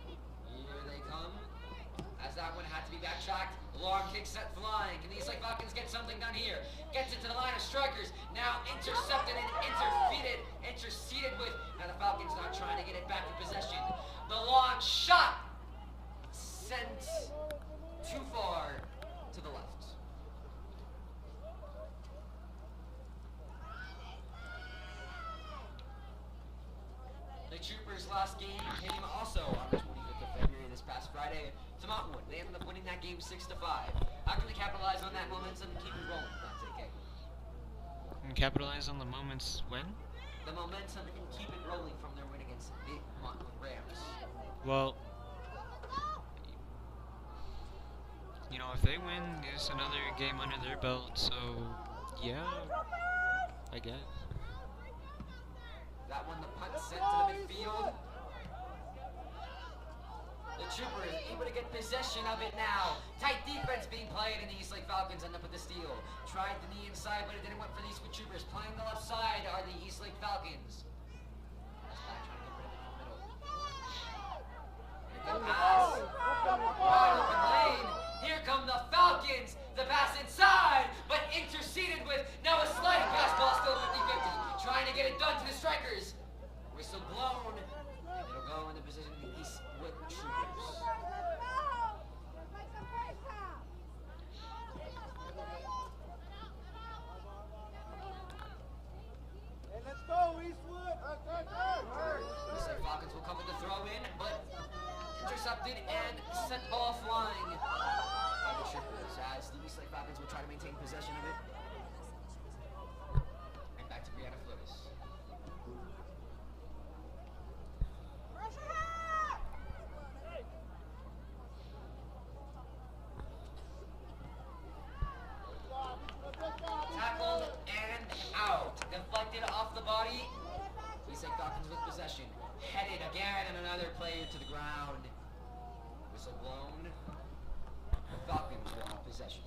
Here they come. As that one had to be backtracked. Alarm kick set flying. Can the Eastlake Falcons get something done here? Gets it to the line of strikers. Now intercepted and interceded with. Now the Falcons not trying to get it back in possession. The long shot sent too far to the left. The Troopers' last game came also on the 25th of February this past Friday to Mountainwood. They ended up winning that game 6-5. How can they capitalize on that momentum and keep it rolling? That's okay. And capitalize on the moments when? The momentum and keep it rolling from their win against the Mountainwood Rams. Well, you know, if they win, it's another game under their belt, so yeah, I guess. That one, the punt sent to the midfield. The Troopers able to get possession of it now. Tight defense being played, and the Eastlake Falcons end up with the steal. Tried the knee inside, but it didn't work for the Eastwood Troopers. Playing the left side are the Eastlake Falcons. That's back trying to get rid of it from the middle. Good pass. Wide open lane. Here come the Falcons. The pass inside, but interceded with. Now a sliding pass ball, still 50-50. Trying to get it done to the strikers. Whistle blown. And it'll go in the position of the Eastwood Troopers. Hey, let's go, Eastwood. Eastlake Falcons will come with the throw in, but intercepted and sent ball flying by the Troopers as the Eastlake Falcons will try to maintain possession of it. And back to Brianna Flores. Tackled and out. Deflected off the body. Eastlake Falcons with possession. Headed again and another player to the ground. Whistle blown. Falcons will have possession.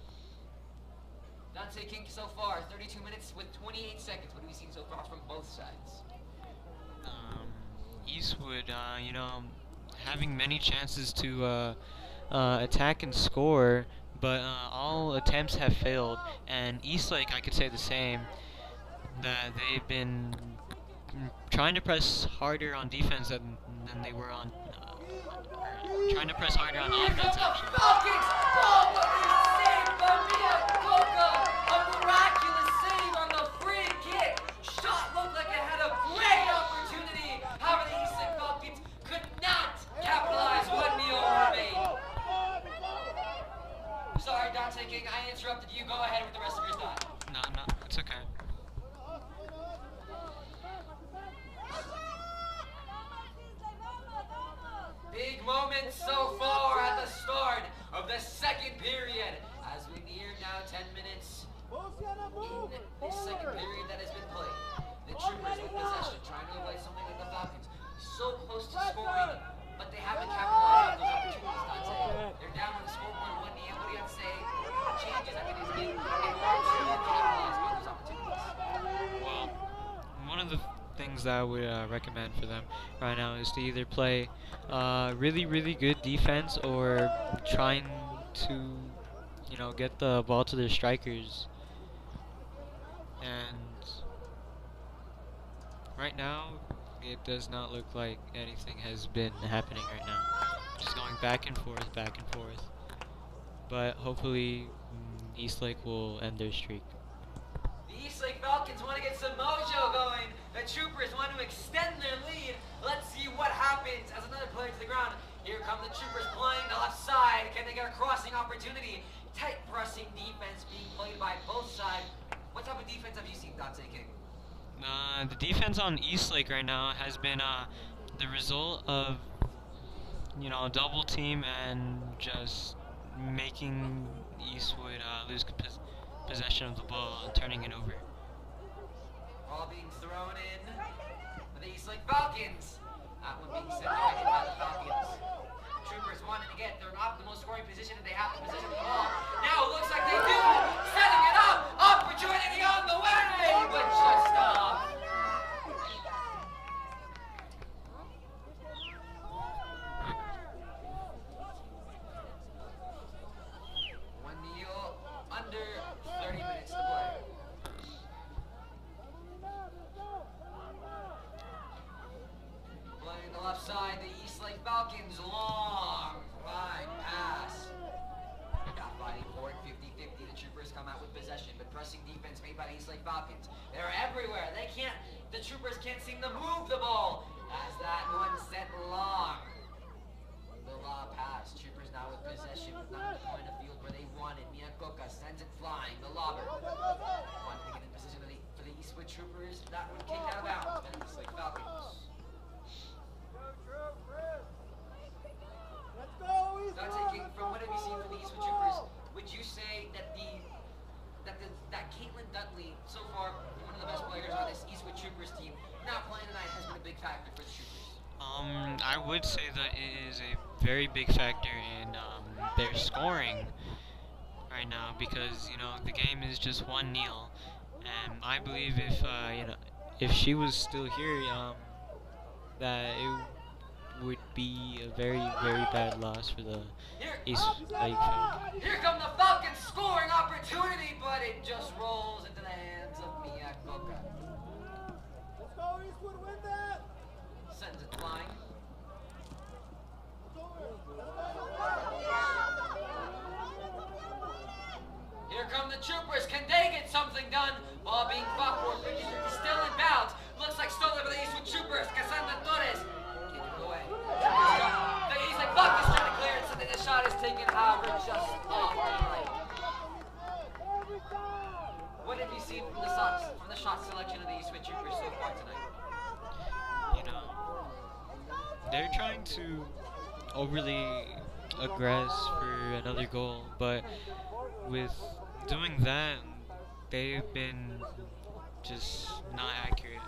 Dante King so far, 32 minutes with 28 seconds. What have we seen so far from both sides? Eastwood, you know, having many chances to attack and score, but all attempts have failed. And Eastlake, I could say the same, that they've been trying to press harder on defense than they were on, trying to press harder on offense, actually. Falcons! Oh, what a save by Mia Coca! A miraculous save on the free kick! Shot looked like it had a great opportunity! However, the Eastlake Falcons could not capitalize what meal remained. Sorry, Dante King, I interrupted you. Go ahead with the rest of your thought. No, it's okay. Big moment so far at the start of the second period. As we near now 10 minutes in this second period that has been played. The Troopers with possession, trying to avoid something like the Falcons. So close to scoring, but they haven't capitalized on those opportunities, Dante. They're down on the scoreboard 1-0. What do you have to say? Changes after this game in order to capitalize on those opportunities. Well, one of the things that I would recommend for them right now is to either play really, really good defense or trying to, you know, get the ball to their strikers. And right now, it does not look like anything has been happening right now. Just going back and forth, back and forth. But hopefully, Eastlake will end their streak. The Eastlake Falcons want to get some mojo going. The Troopers want to extend their lead. Let's see what happens as another player to the ground. Here come the Troopers playing the left side. Can they get a crossing opportunity? Tight pressing defense being played by both sides. What type of defense have you seen, Dante King? The defense on Eastlake right now has been the result of, you know, double team and just making Eastwood lose possession of the ball and turning it over. Ball being thrown in for the Eastlake Falcons. That one being sent away by the Falcons. Troopers wanting to get their optimal scoring position if they have the position of the ball. Now it looks like they do. Setting it up. Opportunity on the way, but just off. One kneel under 30 minutes to play. Playing the left side, the Eastlake Falcons, long, fine pass. Got fighting for it, 50-50. The Troopers come out with possession, but pressing defense made by the Eastlake Falcons. They're everywhere. The Troopers can't seem to move the ball. As that one sent long. The law pass. Troopers now with possession, but not at the point of field where they wanted. Miyakoka sends it flying. The lobber. Wanted to get in position for the Eastwood Troopers. That one kicked out of bounds by the Eastlake Falcons. Let's go, Eastwood. Now taking from what have you seen from the Eastwood Troopers, would you say that that Caitlin Dudley, so far one of the best players on this Eastwood Troopers team, not playing tonight has been a big factor for the Troopers? I would say that it is a very big factor in their scoring right now because the game is just 1-0, and I believe if she was still here, that it would be a very bad loss for the Eastlake Falcons. Here come the Falcons scoring opportunity, but it just rolls into the hands of Miyakoka. Let's go, Eastwood, win that. Sends it flying. Here come the Troopers. Can they get something done? Ball being fought for. Still in bounds. Looks like stolen by the Eastwood Troopers. Cassandra Torres. Kick it away. The Eastlake Falcons trying to clear it so that the shot is taken, however, just off to the right. What have you seen from the shot selection of the Eastwood Troopers so far tonight? They're trying to overly aggress for another goal, but with doing that, they've been just not accurate.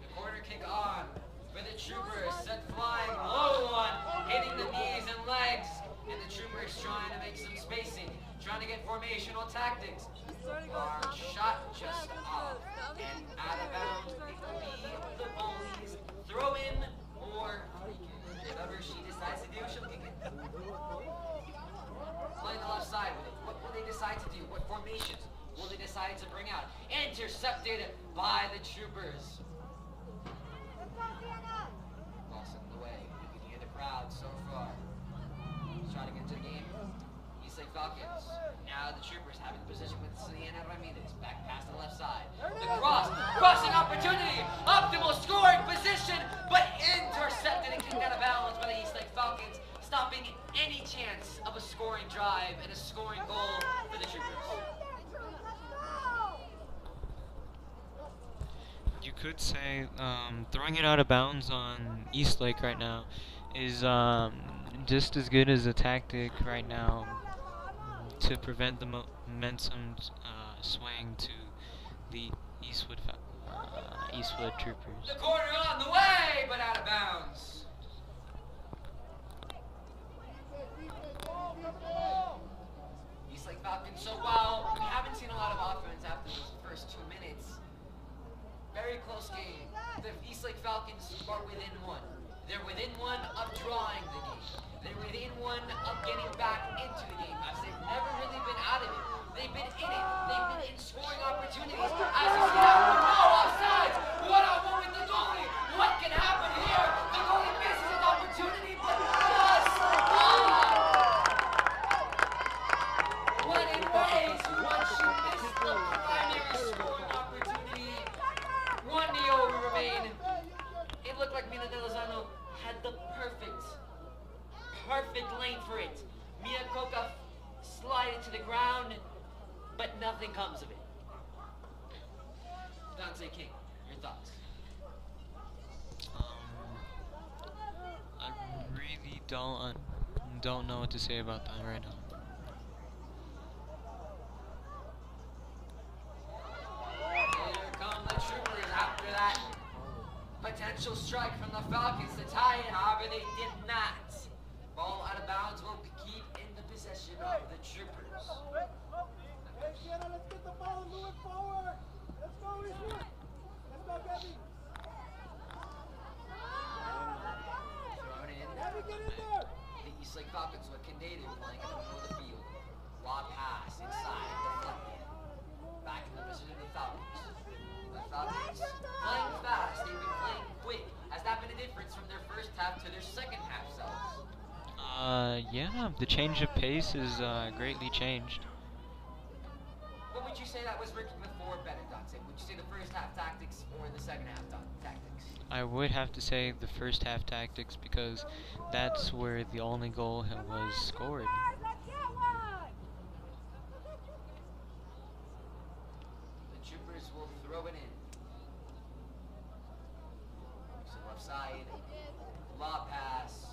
The corner kick on for the Troopers, sent flying, low one, hitting the knees and legs, and the Troopers trying to make some spacing, trying to get formational tactics. Large shot just off and out of bounds. It will be the goalie's throw in, or whatever she decides to do, she'll kick it. Playing the left side with it. What will they decide to do? What formations will they decide to bring out? Intercepted by the Troopers. Lost in the way. You can hear the crowd so far. Trying to get into the game. Eastlake Falcons. Now the Troopers having position with Sienna Ramirez. Back past the left side. The crossing opportunity. Optimal scoring position, but intercepted and kicked out of bounds by the Eastlake Falcons, stopping any chance of a scoring drive and a scoring goal for the Troopers. You could say throwing it out of bounds on Eastlake right now is just as good as a tactic right now to prevent the momentum swaying to the Eastwood Troopers. The corner on the way, but out of bounds. Eastlake Falcons, so while we haven't seen a lot of offense after those first 2 minutes, very close game. The Eastlake Falcons are within one. They're within one of drawing the game. They're within one of getting back into the game, as they've never really been out of it. They've been in it. They've been in scoring opportunities. As you see now, no offsides. One-on-one with the goalie. What can happen here? The goalie misses his opportunity, but just when in ways, once she missed the primary scoring opportunity, 1-0 will remain. It looked like Mina De Lozano had the perfect lane for it. Miyakoka slide it to the ground, but nothing comes of it. Dante King, your thoughts? I really don't know what to say about that right now. Here potential strike from the Falcons to tie it, however, they did not. Ball out of bounds will keep in the possession of the Troopers. Hey, Sienna, let's get the ball and move it forward. Let's go, Eastwood. Let's go, Gabby. Thrown in. Gabby, get in there. The Eastlake Falcons with Canadian playing in the middle of the field. Lob pass inside, deflected. Back in the position of the Falcons. The Falcons playing fast. They've been playing quick. Has that been a difference from their first half to their second half selves? Yeah, the change of pace is greatly changed. What would you say that was working before better, Dante? Would you say the first half tactics or the second half tactics? I would have to say the first half tactics because that's where the only goal was scored. The Troopers will throw it in. So left side, lob pass.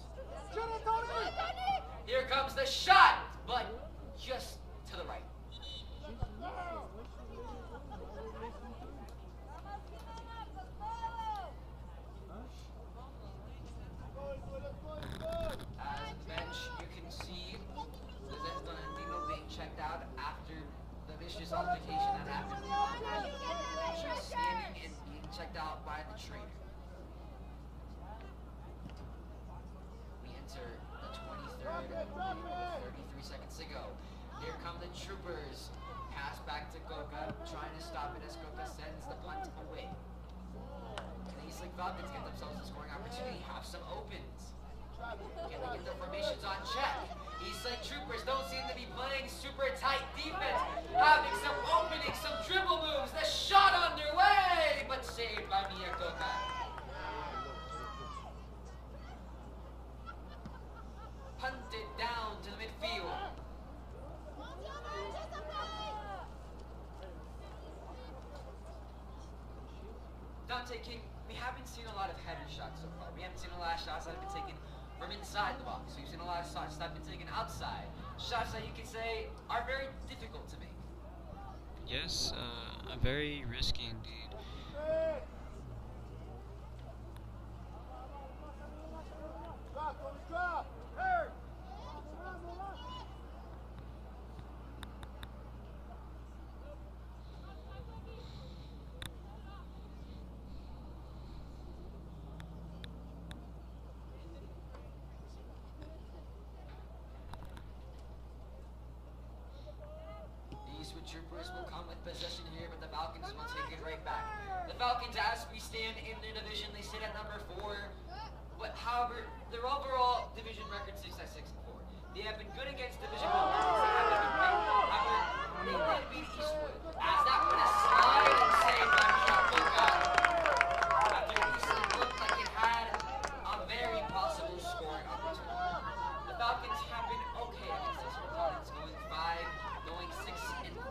Shoot it, Tony. Here comes the shot, but just to the right. As the bench, you can see Lizet's Donandino being checked out after the vicious altercation that happened. She's standing and being checked out by the trainer. We enter the 23rd with 33 seconds to go. Here come the Troopers. Pass back to Goka, trying to stop it as Goka sends the punt away. And the Eastlake Falcons get themselves a scoring opportunity, have some opens. Can they get their formations on check? Eastlake Troopers don't seem to be playing super tight defense, having some openings, some dribble moves. The shot underway, but saved by Mia Goka. Punted down to the midfield. Dante King, we haven't seen a lot of header shots so far. We haven't seen a lot of shots that have been taken from inside the box. We've seen a lot of shots that have been taken outside. Shots that you could say are very difficult to make. Yes, very risky indeed. Drop, Tony, drop. Hey. The Eastwood Troopers will come with possession here, but the Falcons will take it right back. The Falcons, as we stand in their division, they sit at number 4. But however, their overall division record sits at 6-4. They have been good against division opponents. They have been great. However, they did beat Eastwood, as that went a slide and saved by Miyamoto. After Eastwood looked like it had a very possible scoring opportunity. The Falcons have been okay against those opponents, going 5, going 6-4.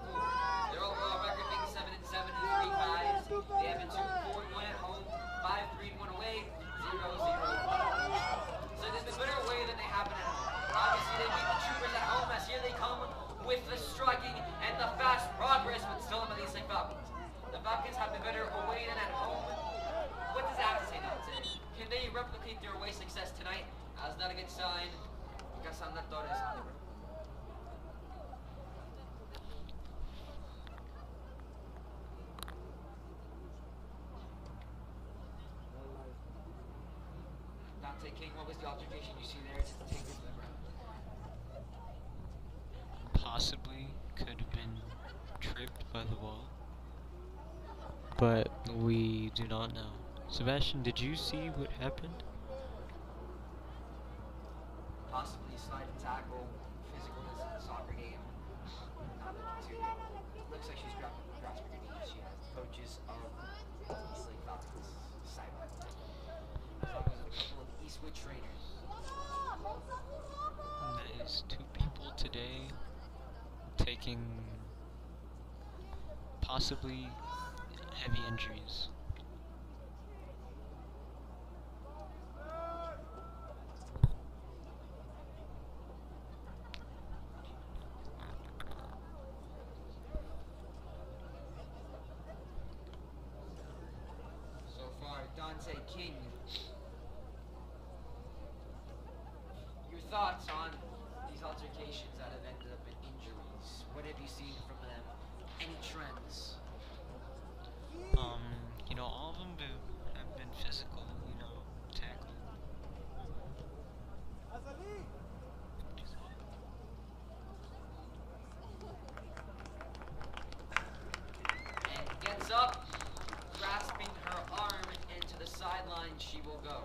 Their overall record being 7-7 and 3 ties. They have been 2-4-1 at home, 5-3-1 away, 0-0. So there's been better away than they have been at home. Obviously, they beat the Troopers at home, as here they come with the striking and the fast progress, but still in the Eastlake Falcons. The Falcons have been better away than at home. What does that have to say, Dante? Can they replicate their away success tonight? That's not a good sign, because I'm not Torres on the road. Dante King, what was the altercation you see there to take it to the ground? Possibly could have been tripped by the ball, but we do not know. Sebastian, did you see what happened? Possibly slide and tackle, physical as a soccer game. Looks like she's grasping her knees. She has coaches of Eastlake Falcons sideline. As long as a couple of Eastwood trainers. That is 2 people today taking possibly heavy injuries. So far, Dante King trends? You know, all of them have been physical, you know, tackling. Azali. And gets up, grasping her arm, and to the sideline she will go.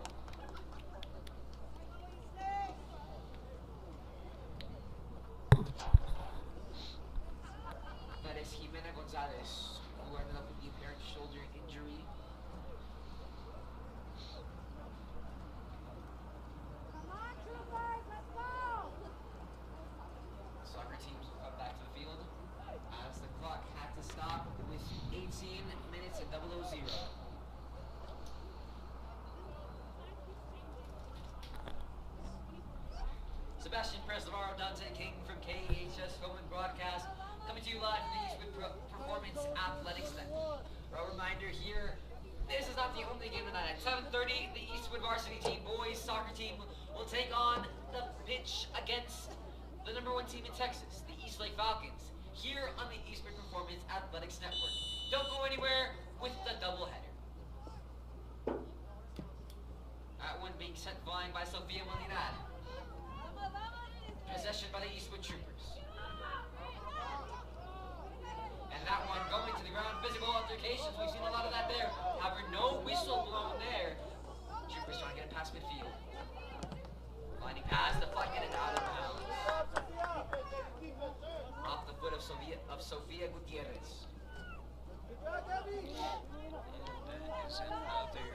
That is Jimena Gonzalez, who ended up with the apparent shoulder injury. Come on, troopers, let's go. Soccer teams will come back to the field as the clock had to stop with 18 minutes and 000. Sebastian Preslavaro, Dante King from KHS Home and Broadcast, coming to you live from the Eastwood Performance Athletics Network. A reminder here, this is not the only game tonight. At 7:30, the Eastwood Varsity team, boys soccer team, will take on the pitch against the #1 team in Texas, the Eastlake Falcons, here on the Eastwood Performance Athletics Network. Don't go anywhere with the doubleheader. That one being sent flying by Sofia Molinad. Possession by the Eastwood Troopers. And that one going to the ground. Physical altercations. We've seen a lot of that there. However, no whistle blown there. Troopers trying to get it past midfield. Finding pass, deflected and out of bounds. Off the foot of Sofia Gutierrez. Good job, Debbie. And that is another.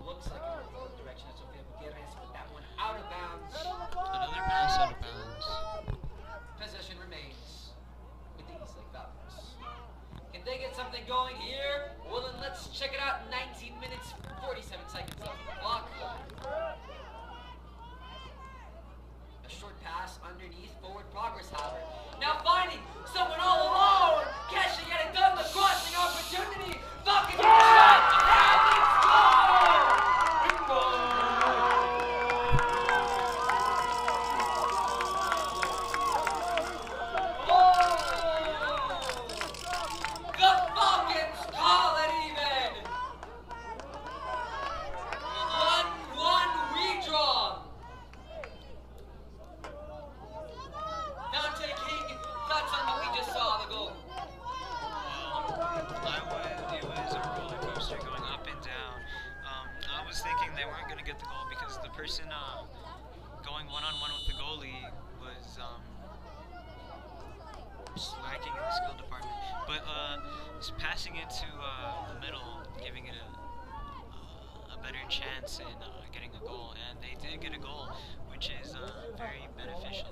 Looks like it went the direction of Sofia Gutierrez, but that one out of bounds. Another pass out of bounds. Possession remains with the Eastlake Falcons. Can they get something going here? Well, then let's check it out. 19 minutes, 47 seconds left on the clock. A short pass underneath, forward progress, however. Now finding someone all alone. Can she get it done? The crossing opportunity. Falcons with the shot. And it's goal! The Falcons call it even. 1-1 redraw. Dante King, thoughts on what we just saw, the goal? It was a roller coaster going up and down. I was thinking they weren't going to get the goal because the person going one-on-one with the goalie was lacking in the skill department. But just passing it to the middle, giving it a better chance in getting a goal. And they did get a goal, which is very beneficial.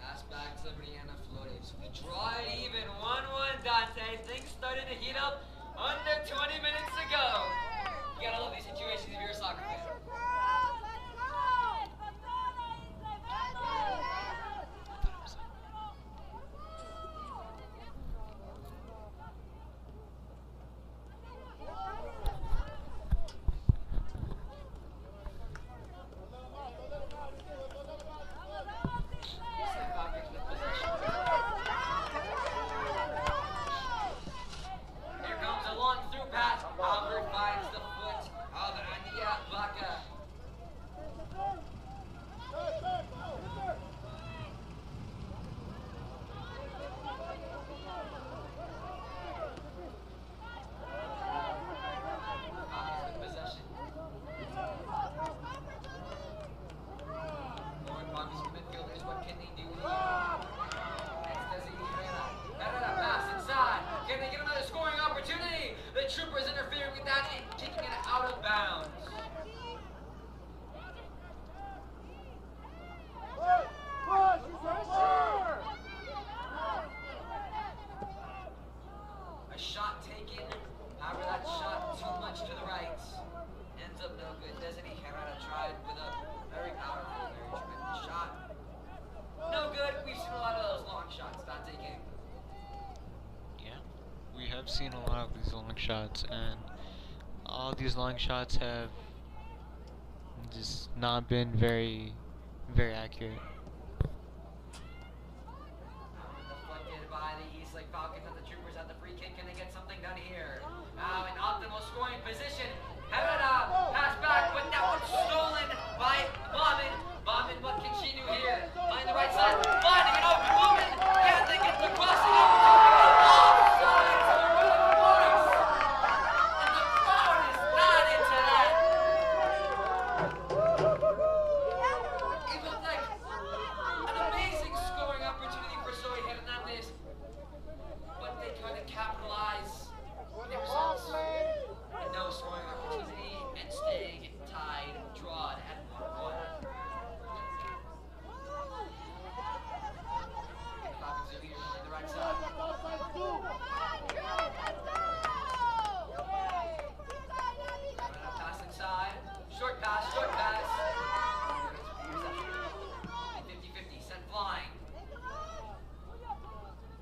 Pass back to Brianna Flores. We draw it even. 1-1 Dante. Things started to heat up under 20 minutes to go. You gotta love these situations if you're a soccer fan. Falcons with possession. Here comes a long through pass. Albert I've seen a lot of these long shots, and all these long shots have just not been very, very accurate. Deflected by the Eastlake Falcons and the Troopers at the free kick. Can they get something done here? Now in optimal scoring position. Herrera pass back, but that one's stolen by Bauman. Bauman, what can she do here? On the right side, finding an open woman. Can they get the crossing opportunity? Offside to the right of Morris. And the crowd is not into that. It looked like an amazing scoring opportunity for Zoe Hernandez, but they couldn't capitalize on the results. And no scoring opportunity, and staying tied, drawn at 1-1. Falcons are leaders on the right side. Pass inside, short pass, short pass. 50-50, sent flying.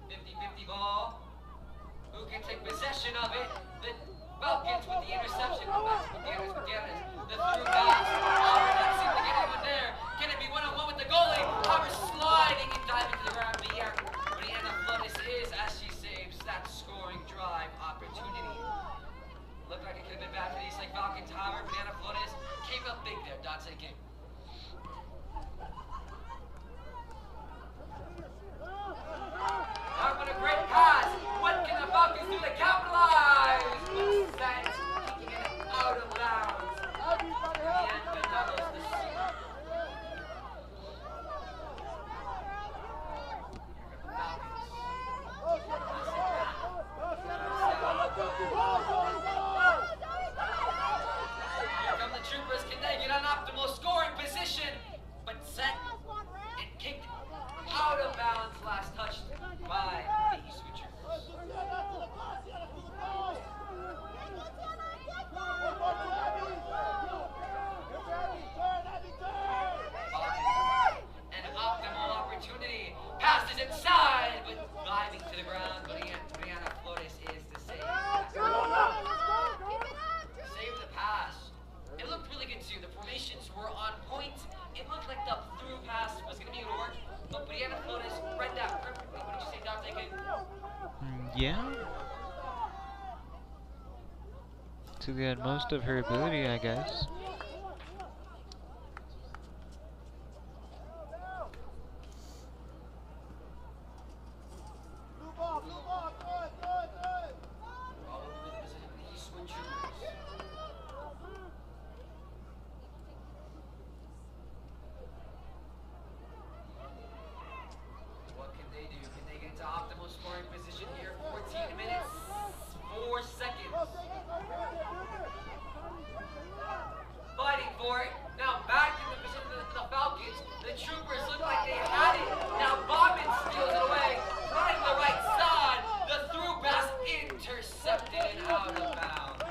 50-50 ball. Who can take possession of it? The Falcons with the interception. Gutierrez. The through pass. Auburn doesn't seem to get anyone there. Can it be one-on-one with the goalie? Auburn sliding and diving to the ground. Brianna Flores is as she saves that scoring drive opportunity. Looked like it could have been bad for the Eastlake Falcons. However, Brianna Flores came up big there. Dante King. Now what a great pass. What can the Falcons do to capitalize? Sent, kicking it out of bounds. Bienvenidos the Sea. Here come the Troopers. Can they get an optimal scoring position? But sent and kicked out of bounds, last touched by the Eastwood Troopers. An optimal opportunity. Passes inside, but diving to the ground. Brianna Flores is to save. Save the pass. It looked really good too. The formations were on point. It looked like the through pass was going to be able to work, but Brianna Flores read that perfectly. What did you say, Dante? Yeah. To the utmost of her ability, I guess. Probably the position of the Eastwood Troopers. What can they do? Can they get into optimal scoring position here? 14 minutes, 4 seconds. Fighting for it. Now back in the position of the Falcons. The Troopers look like they had it. Now Bauman steals it away. Running the right side. The through pass intercepted and out of bounds.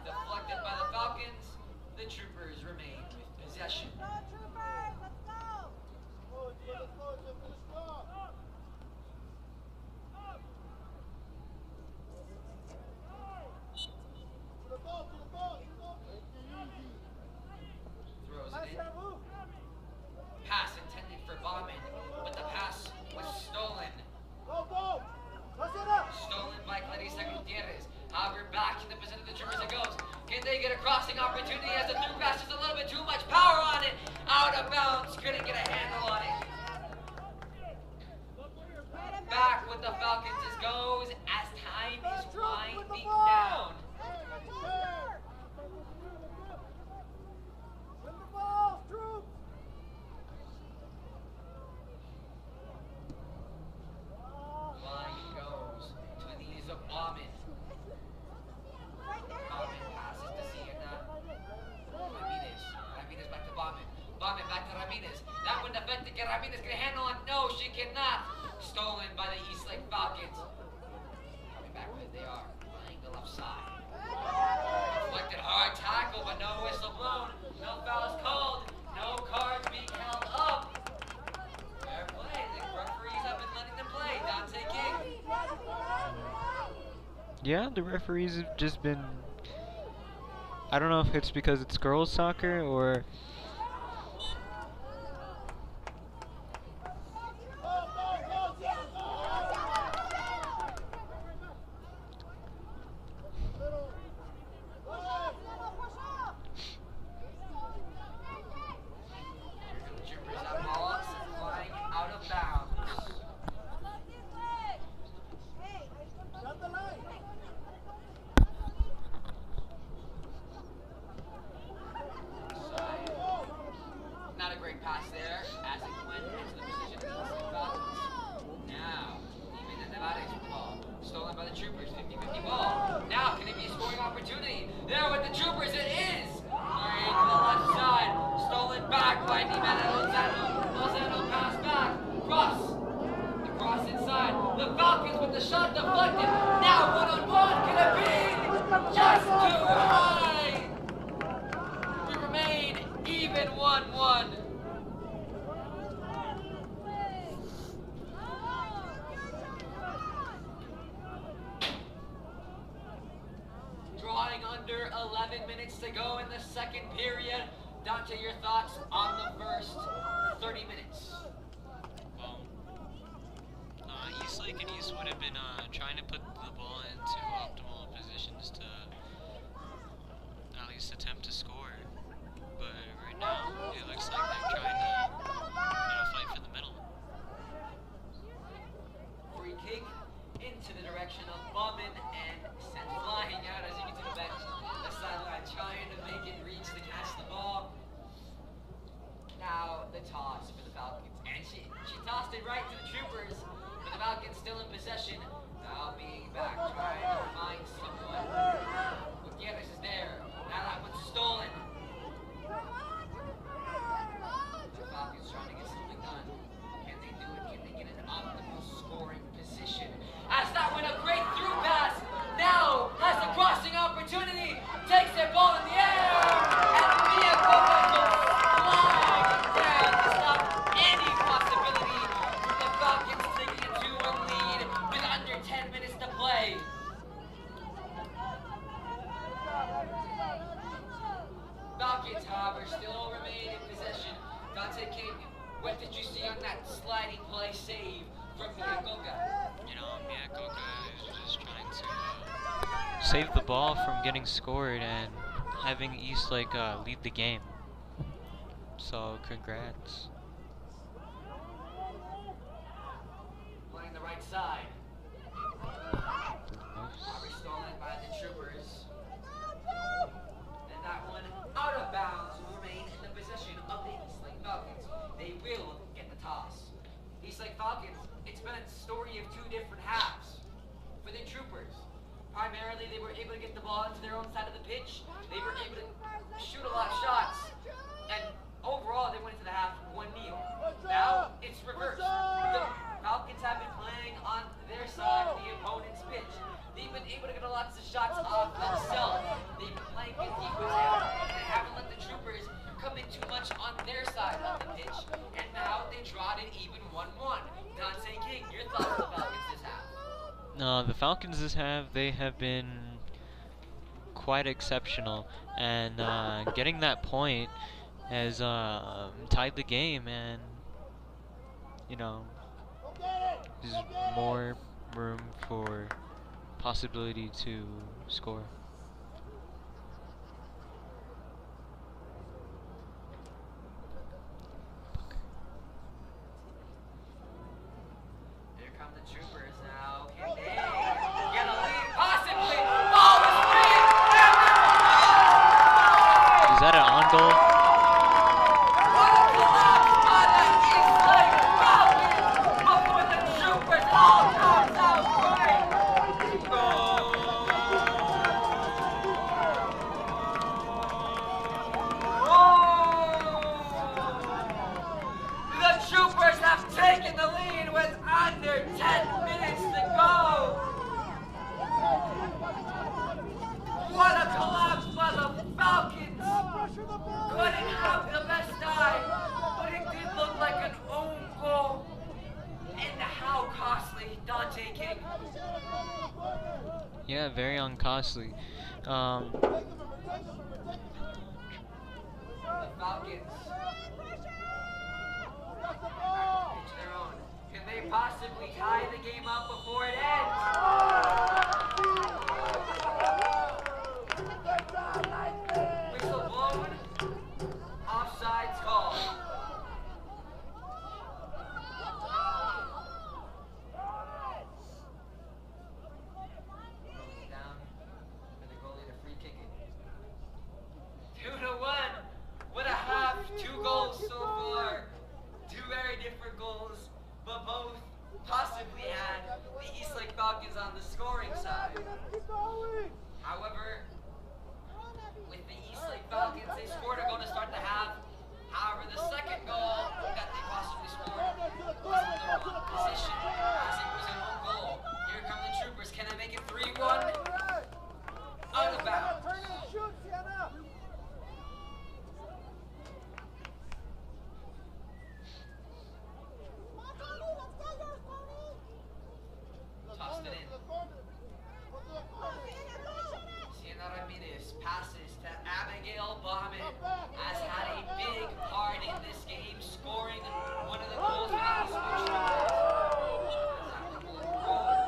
Deflected by the Falcons. The Troopers remain with possession. Throws it in. Pass intended for Bauman, but the pass was stolen. Stolen by Clarissa Gutierrez. However, back in the position of the Troopers it goes. Can they get a crossing opportunity as the through pass is a little bit too much power on it? Out of bounds, couldn't get a handle on it. Back with the Falcons as goes as time is winding down. Flying goes to the knees of Bauman. Bauman passes to Sienna. Ramirez back to Bauman. Bauman back to Ramirez. That one defected. Can Ramirez get a handle on? No, she cannot. Stolen by the Eastlake Falcons. Coming back where they are. Flying the left side. Deflected hard tackle, but no whistle blown. No fouls called. No cards being held up. Fair play. The referees have been letting them play. Dante King. Yeah, the referees have just been. I don't know if it's because it's girls soccer or. Troopers have ball flying out of bounds. Shut the line. Not a great pass there as it went into the position of the Eastwood Falcons. Now, even the Nevada's ball. Stolen by the Troopers, 50-50 ball. Now, can it be a scoring opportunity? There with the Troopers, it is! Playing to the left side. Stolen back by Nevada Lozano. Lozano pass back. Cross. The cross inside. The Falcons with the shot deflected. Now, one-on-one. Can it be? Just too high! We remain even 1-1. Drawing under 11 minutes to go in the second period. Dante, your thoughts on the first 30 minutes? Well, Eastlake and Eastwood have been trying to put the ball into optimal positions to at least attempt to score. But right now, it looks like they're trying to, fight for the middle. Free kick into the direction of Bowman and sent flying out as you can see the bench. The sideline trying to make it reach to catch the ball. Now the toss for the Falcons. And she tossed it right to the Troopers. But the Falcons still in possession. Now being back, trying to find someone. Gutierrez is there. Now that one's stolen. The Falcons trying to get something done. Can they do it? Can they get an optimal scoring position? As that went a great through pass. Now has a crossing opportunity. Takes their ball in the air. And Mia Coca goes flying down to stop any possibility from the Falcons taking a 2-1 lead with under 10 minutes to play. Falcons, however, still remain in possession. Dante King, what did you see on that sliding play save from Mia Coca? Mia Coca is just trying to save the ball from getting scored and having Eastlake lead the game. So, congrats. Playing the right side. Stolen by the Troopers. And that one out of bounds will remain in the possession of the Eastlake Falcons. They will get the toss. Eastlake Falcons, it's been a story of two different halves. For the Troopers, primarily they were able to get the ball into their own side of the pitch. They were able to shoot a lot of shots. And overall, they went into the half 1-0. Now, it's reversed. The Falcons have been playing on their side of the opponent's pitch. They've been able to get lots of shots off themselves. They've been playing good defense, and they haven't let the Troopers come in too much on their side of the pitch. And now they drawed it even 1-1. Dante King, your thoughts on the Falcons this half? No, the Falcons this half, they have been quite exceptional. And getting that point has tied the game, and there's more room for possibility to score. Here come the Troopers now. Can they get a lead? Possibly. Ball was free. Is that an on goal? What a collapse by the Eastlake Falcons before the Troopers all comes out right. The Troopers have taken the lead with under 10 minutes to go. What a collapse by the Falcons. Yeah, very uncostly. Um, The Falcons That's the ball. each their own. Can they possibly tie the game up before it ends? Whistle blown. Offsides called. Down for the goalie to free kick it. 2-1. What a half. 2 goals so far. 2 very different goals, but both possibly had the Eastlake Falcons on the scoring side. Keep going. However, with the Eastlake Falcons, they scored a goal to start the half. However, the second goal that they possibly scored was in the wrong position, as it was an own goal. Here come the Troopers. Can they make it 3-1? Out of bounds. Turn and shoot, Sienna. Tossed it in. Sienna Ramirez passes to Abigail Bauman, has had a big part in this game, scoring one of the goals for the Eastwood Troopers. As Abigail rolled.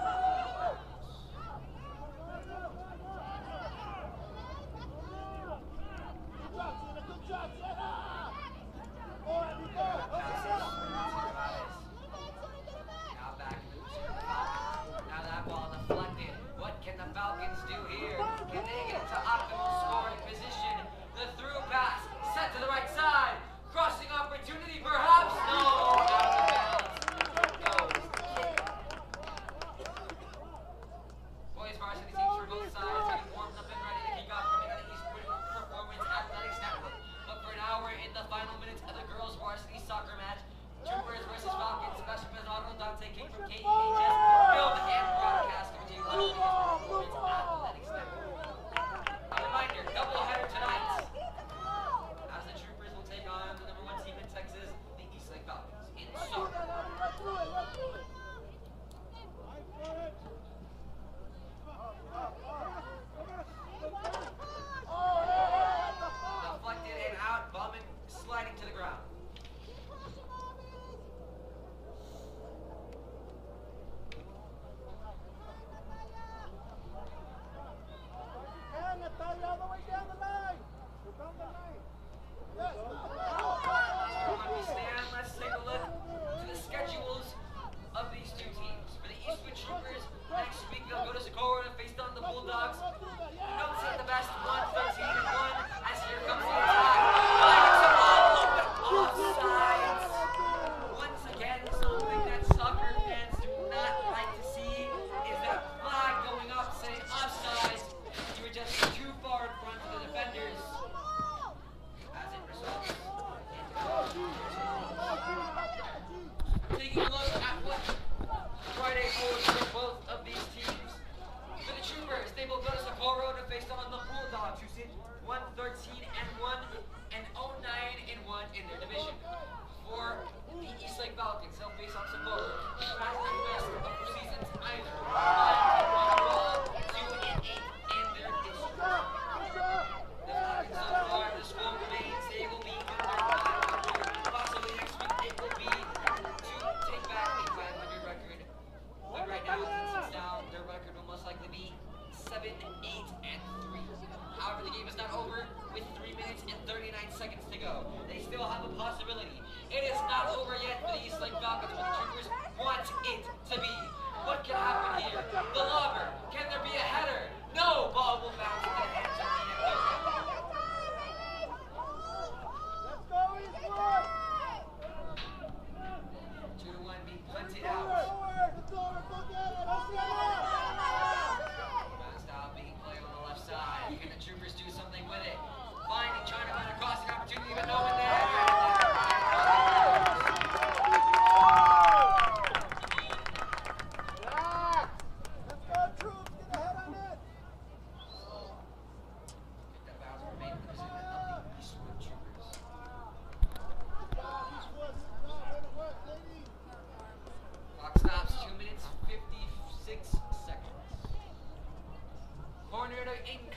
Good job, Sienna. Now back to the Falcons. Now that ball deflected. What can the Falcons do here? Can they get to optimal scoring position? The through pass set to the right side. Crossing opportunity perhaps? No. Out of bounds. Goes the kick. Boys varsity teams for both sides getting warmed up and ready to kick off from the Eastwood Performance Athletics Network. But for now, we're in the final minutes of the girls varsity soccer match. Troopers versus Falcons. Special President Dante King from KEHS. Film and broadcast coming to you live on the Performance Athletics Network. A reminder, doubleheader tonight, as the Troopers will take on the #1 team in Texas, the Eastlake Falcons, in soccer. Deflected and out, Bauman sliding to the ground. And Natalia all the way down the line. Down the line. Yes. When we stand, let's take a look to the schedules of these two teams. For the Eastwood Troopers, next week they'll go to Socorro to face down the Bulldogs. Don't say the best, 1-13-1, as here comes the attack. Fires the ball open, offsides. Once again, something that soccer fans do not like to see is that flag going up saying offsides. You were just too far in front of the defenders. As it results in taking a look at what Friday holds for both of these teams. For the Troopers, they will go to Socorro to face down the Bulldogs, who sit 1-13-1 and 0-9-1 in their division. For the Eastlake Falcons, they'll face off Socorro, who has their best of the seasons either. 2-8 in their district. The Falcons so far, the score remains, they will be under 500. Possibly next week it will be to take back a 500 record. But right now, since it's down, their record will most likely be 7-8-3. However, the game is not over with 3 minutes and 39 seconds to go. They still have a possibility. It is not over yet for the Eastlake Falcons, but the Troopers want it to be. What can happen here?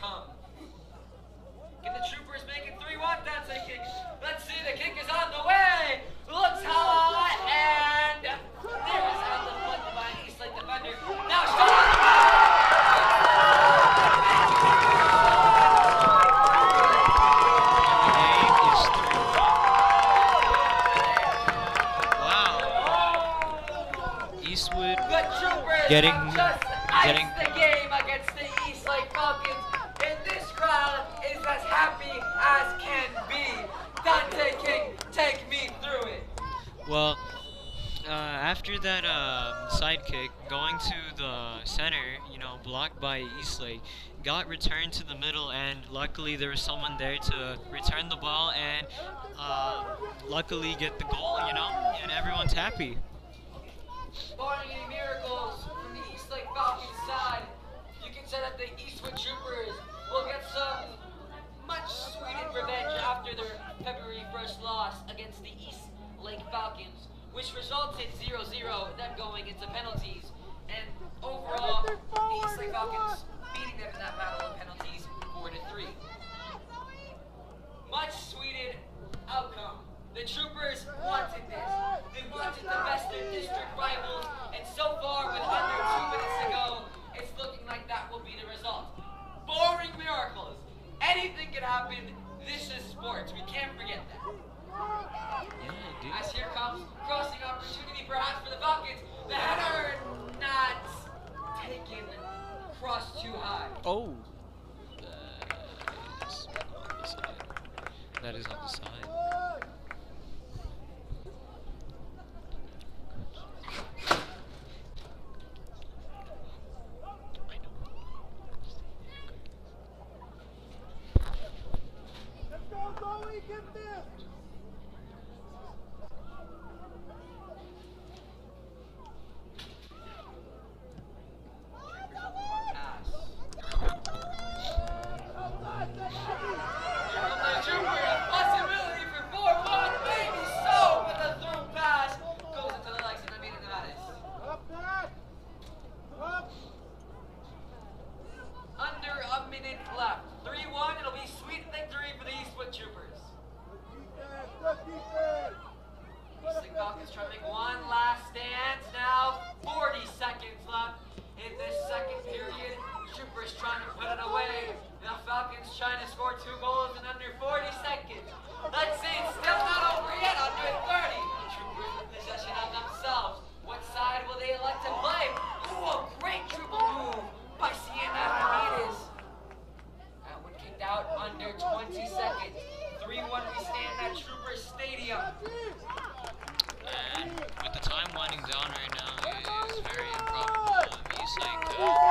outcome. Can the Troopers make it 3-1? That's a kick. Let's see, the kick is on the way. Looks hot, and there is out deflected by an Eastlake defender. Now Eastwood the Troopers getting have just iced the game against the Eastlake Falcons, and this crowd is as happy as can be. Dante King, take me through it. well. After that sidekick going to the center, blocked by Eastlake, got returned to the middle, and luckily there was someone there to return the ball and luckily get the goal, and everyone's happy. Barring any miracles from the Eastlake Falcons side, you can say that the Eastwood Troopers will get some much sweeted revenge after their February 1st loss against the Eastlake Falcons, which resulted 0-0, them going into penalties. And overall, the Eastlake Falcons beating them in that battle of penalties 4-3. Much sweeted outcome. The Troopers wanted this. They wanted to best their district rivals, and so far, with under 2 minutes to go, it's looking like that will be the result. Barring miracles, anything can happen. This is sports. We can't forget that. As here comes crossing opportunity perhaps for the Falcons. The header not taken, crossed too high. Oh, that is on the side. Let's go, Zoe, get this! Trying to make one last stand. Now 40 seconds left in this second period. Troopers trying to put it away. The Falcons trying to score 2 goals in under 40 seconds. Let's see, it's still not over yet. Under 30. Troopers in possession of themselves. What side will they elect to play? Ooh, a great triple move by Sienna Ramirez. That one kicked out under 20 seconds. 3-1 we stand at Troopers Stadium. And with the time winding down right now, it is very improbable Eastlake winning. The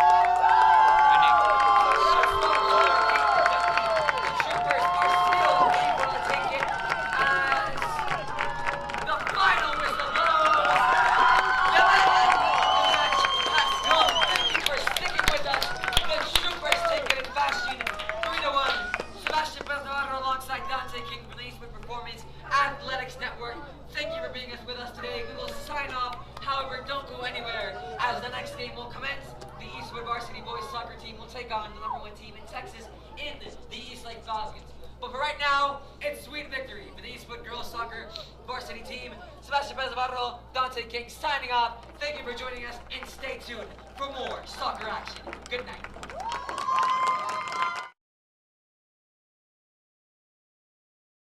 Troopers are still able to take it as the final whistle blows. The match has come. Thank you for sticking with us. The Troopers take it in fashion, 3-1. Sebastian Navarro alongside Dante King from the Eastwood Performance Athletics Network. Thank you for being with us today. We will sign off. However, don't go anywhere, as the next game will commence. The Eastwood Varsity boys soccer team will take on the #1 team in Texas in the Eastlake Falcons. But for right now, it's sweet victory for the Eastwood girls soccer varsity team. Sebastian Navarro, Dante King signing off. Thank you for joining us, and stay tuned for more soccer action. Good night.